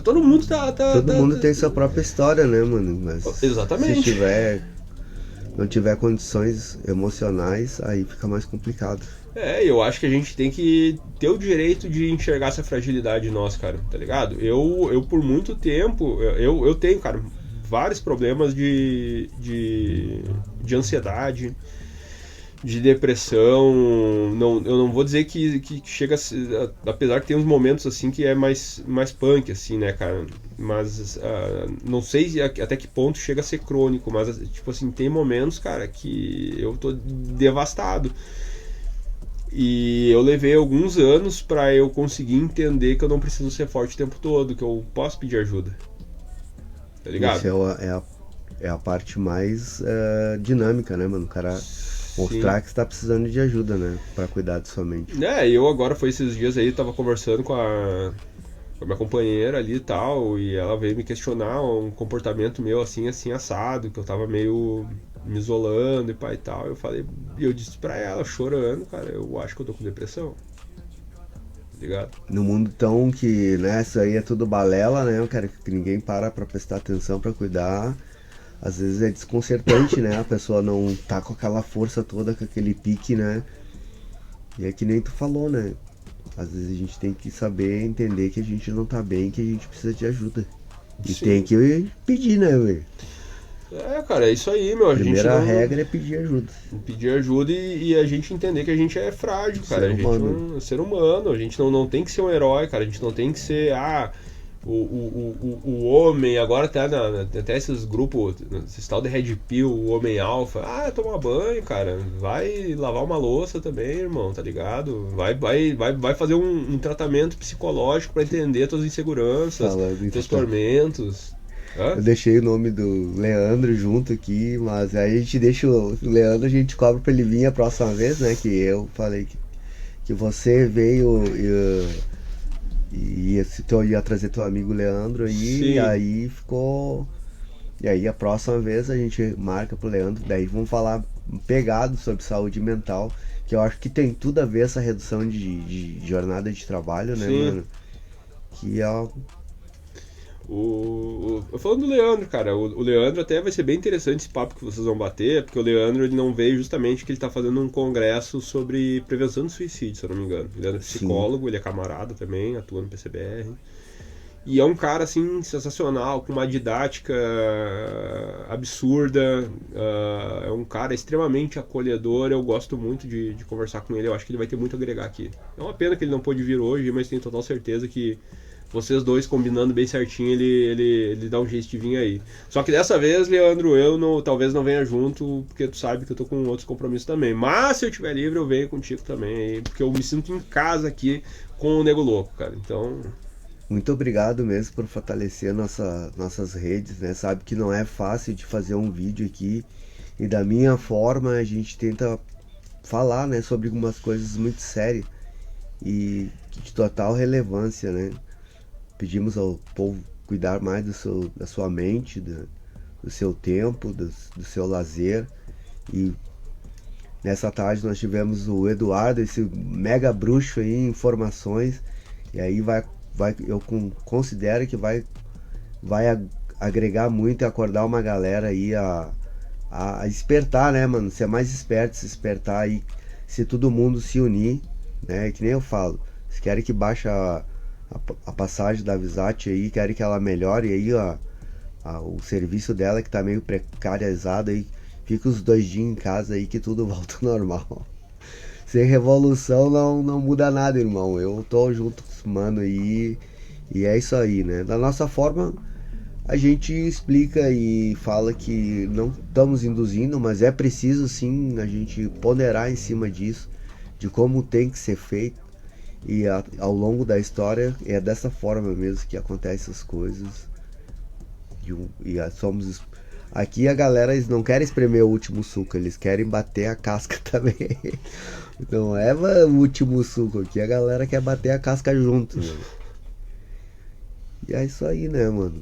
Speaker 2: Todo mundo
Speaker 1: Todo mundo tem sua própria história, né, mano? Mas
Speaker 2: exatamente.
Speaker 1: Se não tiver condições emocionais, aí fica mais complicado.
Speaker 2: Eu acho que a gente tem que ter o direito de enxergar essa fragilidade nossa, cara, tá ligado? Eu por muito tempo, eu tenho, cara, vários problemas de ansiedade, de depressão. Eu não vou dizer que chega a, apesar que tem uns momentos assim que é mais punk assim, né, cara, mas não sei até que ponto chega a ser crônico, mas tipo assim, tem momentos, cara, que eu tô devastado e eu levei alguns anos pra eu conseguir entender que eu não preciso ser forte o tempo todo, que eu posso pedir ajuda, tá ligado?
Speaker 1: Isso é a parte mais dinâmica, né, mano? O cara mostrar que você tá precisando de ajuda, né? Pra cuidar de sua mente.
Speaker 2: Eu agora, foi esses dias aí, tava conversando com a minha companheira ali e tal, e ela veio me questionar um comportamento meu assim assado, que eu tava meio me isolando e pá e tal. Eu disse pra ela, chorando, cara, eu acho que eu tô com depressão. Ligado?
Speaker 1: No mundo tão que, né, isso aí é tudo balela, né? Eu quero que ninguém pra prestar atenção, pra cuidar. Às vezes é desconcertante, né? A pessoa não tá com aquela força toda, com aquele pique, né? E é que nem tu falou, né? Às vezes a gente tem que saber entender que a gente não tá bem, que a gente precisa de ajuda. E
Speaker 2: Sim.
Speaker 1: tem que pedir, né, velho?
Speaker 2: Cara, é isso aí, meu. A
Speaker 1: Primeira
Speaker 2: gente
Speaker 1: regra é pedir ajuda.
Speaker 2: Pedir ajuda e a gente entender que a gente é frágil, cara. A gente é um ser humano. A gente não tem que ser um herói, cara. A gente não tem que ser o homem. Agora tá até esses grupos, esse tal de Red Pill, o homem alfa. Tomar banho, cara. Vai lavar uma louça também, irmão, tá ligado? Vai fazer um tratamento psicológico pra entender tuas inseguranças, teus tormentos.
Speaker 1: Eu deixei o nome do Leandro junto aqui, mas aí a gente deixa o Leandro, a gente cobra pra ele vir a próxima vez, né? Que eu falei que você veio e ia trazer teu amigo Leandro aí. Sim. E aí ficou. E aí a próxima vez a gente marca pro Leandro, daí vamos falar pegado sobre saúde mental, que eu acho que tem tudo a ver essa redução de jornada de trabalho, né, sim, mano? Que é.
Speaker 2: Falando do Leandro, cara, o Leandro até vai ser bem interessante esse papo que vocês vão bater, porque o Leandro ele não veio justamente que ele tá fazendo um congresso sobre prevenção do suicídio, se eu não me engano. Ele é psicólogo, sim, ele é camarada também, atua no PCBR. E é um cara, assim, sensacional, com uma didática absurda, é um cara extremamente acolhedor, eu gosto muito de conversar com ele, eu acho que ele vai ter muito a agregar aqui. É uma pena que ele não pôde vir hoje, mas tenho total certeza que vocês dois combinando bem certinho, ele dá um jeito de vir aí. Só que dessa vez, Leandro, talvez não venha junto, porque tu sabe que eu tô com outros compromissos também. Mas se eu tiver livre, eu venho contigo também aí, porque eu me sinto em casa aqui com o Nego Louco, cara. Então...
Speaker 1: Muito obrigado mesmo por fortalecer nossas redes, né? Sabe que não é fácil de fazer um vídeo aqui. E da minha forma, a gente tenta falar, né, sobre algumas coisas muito sérias e de total relevância, né? Pedimos ao povo cuidar mais da sua mente, do seu tempo, do seu lazer. E nessa tarde nós tivemos o Eduardo, esse mega bruxo aí em informações. E aí eu considero que vai agregar muito e acordar uma galera aí a despertar, né, mano? Ser mais esperto, se despertar aí, se todo mundo se unir, né? Que nem eu falo, se querem que baixe a passagem da Visat aí, querem que ela melhore aí, ó, o serviço dela que tá meio precarizado aí, fica os 2 dias em casa aí que tudo volta ao normal. Sem revolução não muda nada, irmão. Eu tô junto com os mano aí e é isso aí, né? Da nossa forma, a gente explica e fala que não estamos induzindo, mas é preciso sim a gente ponderar em cima disso, de como tem que ser feito. E ao longo da história é dessa forma mesmo que acontecem as coisas. Somos aqui a galera, eles não querem espremer o último suco, eles querem bater a casca também. Não é o último suco aqui, a galera quer bater a casca junto, né? E é isso aí, né, mano?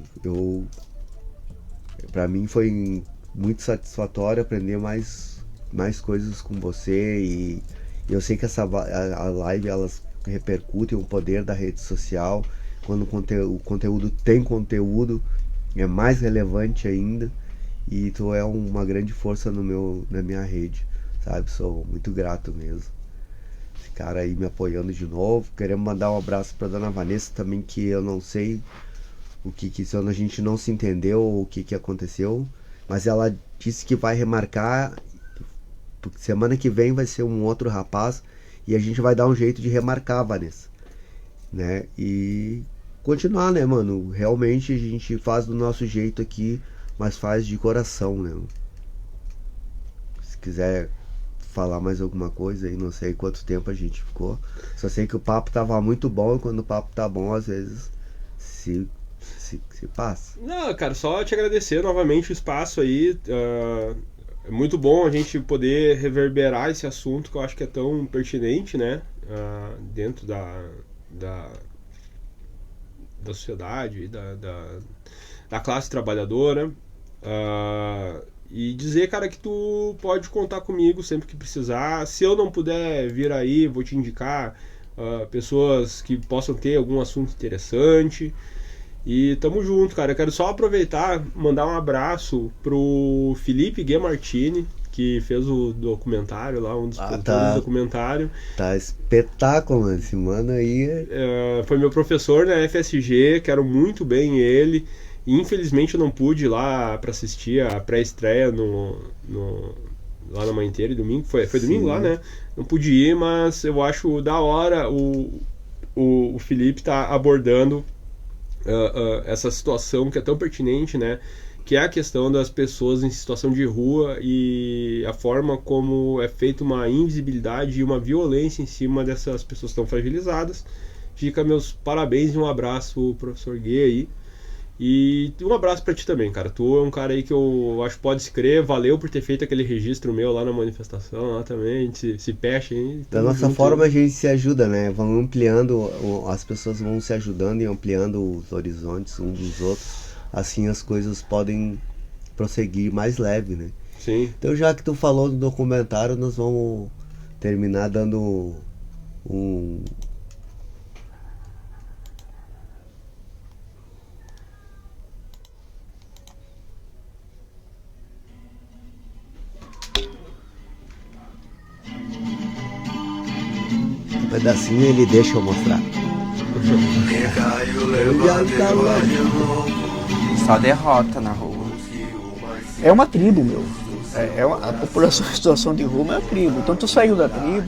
Speaker 1: Pra mim foi muito satisfatório aprender mais coisas com você e eu sei que a live, elas repercutem o poder da rede social. Quando o conteúdo tem conteúdo, é mais relevante ainda. E tu é uma grande força na minha rede, sabe? Sou muito grato mesmo. Esse cara aí me apoiando de novo. Queremos mandar um abraço pra dona Vanessa também, que eu não sei se a gente não se entendeu ou o que aconteceu. Mas ela disse que vai remarcar. Semana que vem vai ser um outro rapaz. E a gente vai dar um jeito de remarcar, Vanessa, né? E continuar, né, mano? Realmente a gente faz do nosso jeito aqui, mas faz de coração, né? Se quiser falar mais alguma coisa aí, não sei quanto tempo a gente ficou. Só sei que o papo tava muito bom e quando o papo tá bom, às vezes se passa.
Speaker 2: Não, cara, só te agradecer novamente o espaço aí. É muito bom a gente poder reverberar esse assunto que eu acho que é tão pertinente, né? Dentro da sociedade, da classe trabalhadora. E dizer, cara, que tu pode contar comigo sempre que precisar. Se eu não puder vir aí, vou te indicar pessoas que possam ter algum assunto interessante. E tamo junto, cara. Eu quero só aproveitar, mandar um abraço pro Felipe G. Martini, que fez o documentário lá, um dos produtores do documentário.
Speaker 1: Tá espetáculo, esse mano aí.
Speaker 2: Foi meu professor na FSG, quero muito bem ele. Infelizmente eu não pude ir lá pra assistir a pré-estreia lá na Manhã Inteira e domingo. Foi domingo lá, né? Não pude ir, mas eu acho da hora o Felipe tá abordando essa situação que é tão pertinente, né? Que é a questão das pessoas em situação de rua e a forma como é feita uma invisibilidade e uma violência em cima dessas pessoas tão fragilizadas. Fica meus parabéns e um abraço, professor Gui aí. E um abraço pra ti também, cara. Tu é um cara aí que eu acho que pode se crer. Valeu por ter feito aquele registro meu lá na manifestação, lá também. A gente se fecha aí.
Speaker 1: Da nossa forma a gente se ajuda, né? Vamos ampliando, as pessoas vão se ajudando e ampliando os horizontes uns dos outros. Assim as coisas podem prosseguir mais leve, né?
Speaker 2: Sim.
Speaker 1: Então, já que tu falou do documentário, nós vamos terminar dando um pedacinho, ele deixa eu mostrar.
Speaker 3: Só derrota na rua.
Speaker 4: É uma tribo, meu. A população em situação de rua é uma tribo. Então tu saiu da tribo,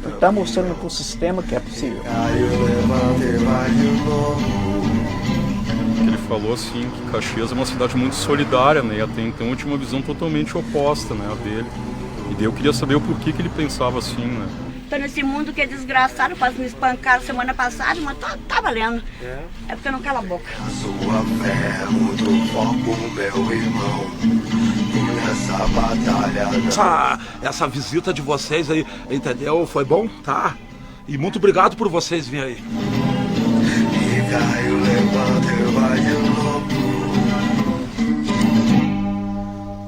Speaker 4: tu tá mostrando pro sistema que é possível.
Speaker 5: Ele falou assim que Caxias é uma cidade muito solidária, né? E até então eu tinha uma visão totalmente oposta, né, a dele. E daí eu queria saber o porquê que ele pensava assim, né?
Speaker 6: Tô nesse mundo que é desgraçado, quase me espancaram semana passada, mas tá valendo. É porque eu não calo a boca.
Speaker 7: A sua fé é muito foco, meu irmão. E nessa batalha.
Speaker 8: Essa visita de vocês aí, entendeu? Foi bom, tá? E muito obrigado por vocês virem aí.
Speaker 7: E caiu, levanta e vai de novo.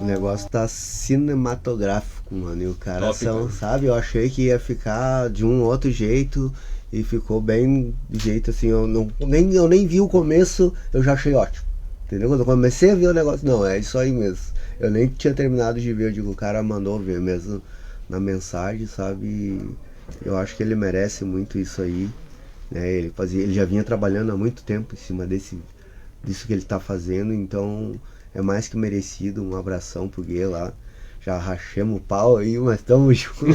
Speaker 1: O negócio tá cinematográfico, mano. E o cara
Speaker 2: Top, cara.
Speaker 1: sabe? Eu achei que ia ficar de um outro jeito e ficou bem de jeito assim. Eu nem vi o começo, eu já achei ótimo. Entendeu? Quando eu comecei a ver o negócio, não, é isso aí mesmo. Eu nem tinha terminado de ver, eu digo, o cara mandou ver mesmo na mensagem, sabe? E eu acho que ele merece muito isso aí. né? Ele já vinha trabalhando há muito tempo em cima disso que ele tá fazendo, então é mais que merecido. Um abração pro Gui lá. Já rachemos o pau aí, mas estamos juntos.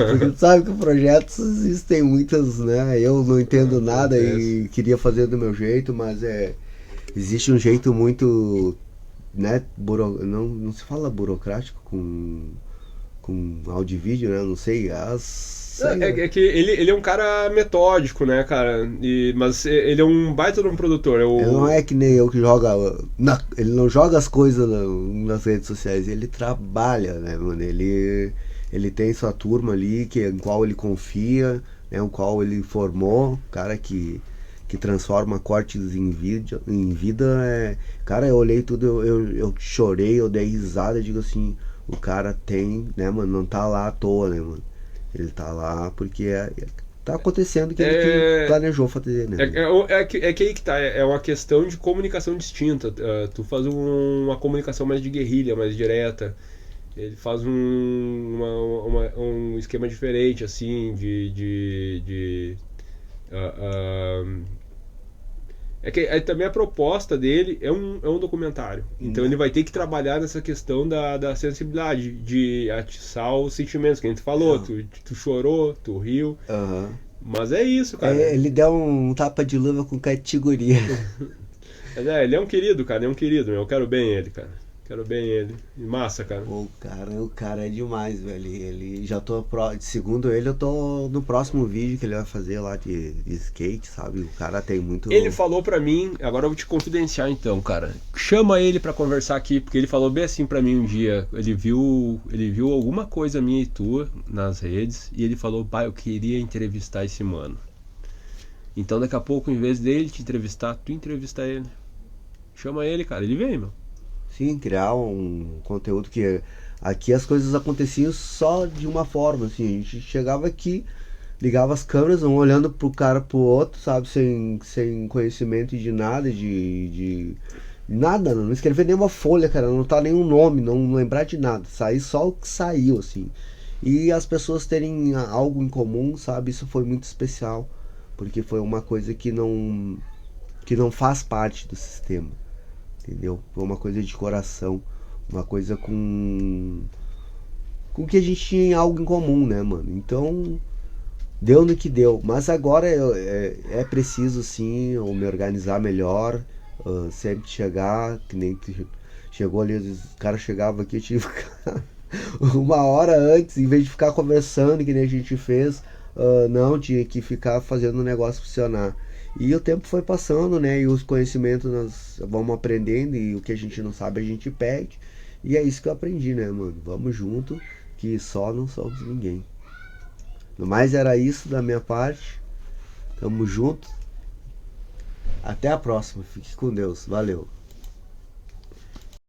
Speaker 1: Porque tu sabe que o projeto existem muitas, né? Eu não entendo nada e queria fazer do meu jeito, mas existe um jeito muito, né? Não se fala burocrático com áudio e vídeo, né? Não sei.
Speaker 2: É que ele é um cara metódico, né, cara? Mas ele é um baita de um produtor.
Speaker 1: Ele não é que nem eu que joga. Ele não joga as coisas nas redes sociais, ele trabalha, né, mano? Ele tem sua turma ali em qual ele confia, né? O qual ele formou, cara que transforma cortes em vida. Cara, eu olhei tudo, eu chorei, eu dei risada, digo assim, o cara tem, né, mano? Não tá lá à toa, né, mano? Ele tá lá porque tá acontecendo que ele planejou fazer, né?
Speaker 2: É que aí que tá, é uma questão de comunicação distinta. Tu faz uma comunicação mais de guerrilha, mais direta. Ele faz um esquema diferente, assim, é que também a proposta dele é um documentário. Então ele vai ter que trabalhar nessa questão da sensibilidade, de atiçar os sentimentos que a gente falou. Tu chorou, tu riu. Mas é isso, cara.
Speaker 1: Ele deu um tapa de luva com categoria.
Speaker 2: Ele é um querido, cara. É um querido. Eu quero bem ele, cara. Quero bem ele. E massa, cara.
Speaker 1: O cara é demais, velho. Ele já tô. Segundo ele, eu tô no próximo vídeo que ele vai fazer lá de skate, sabe? O cara tem muito.
Speaker 2: Ele falou pra mim, agora eu vou te confidenciar então, cara. Chama ele pra conversar aqui, porque ele falou bem assim pra mim um dia. Ele viu alguma coisa minha e tua nas redes e ele falou: pai, eu queria entrevistar esse mano. Então daqui a pouco, em vez dele te entrevistar, tu entrevista ele. Chama ele, cara. Ele vem, meu.
Speaker 1: Sim, criar um conteúdo que aqui as coisas aconteciam só de uma forma, assim, a gente chegava aqui, ligava as câmeras, um olhando pro cara pro outro, sabe, sem conhecimento de nada, de nada, não escrever nenhuma folha, cara, não tá nenhum nome, não lembrar de nada, sair só o que saiu, assim, e as pessoas terem algo em comum, sabe, isso foi muito especial, porque foi uma coisa que não faz parte do sistema. Entendeu? Foi uma coisa de coração, uma coisa com que a gente tinha algo em comum, né, mano? Então, deu no que deu. Mas agora é preciso, sim, eu me organizar melhor, sempre chegar, que nem chegou ali, os caras chegavam aqui, eu tive que ficar uma hora antes, em vez de ficar conversando, que nem a gente fez, não, tinha que ficar fazendo o negócio funcionar. E o tempo foi passando, né? E os conhecimentos nós vamos aprendendo e o que a gente não sabe a gente pede. E é isso que eu aprendi, né, mano? Vamos junto, que só não somos ninguém. No mais era isso da minha parte. Tamo junto. Até a próxima. Fique com Deus. Valeu.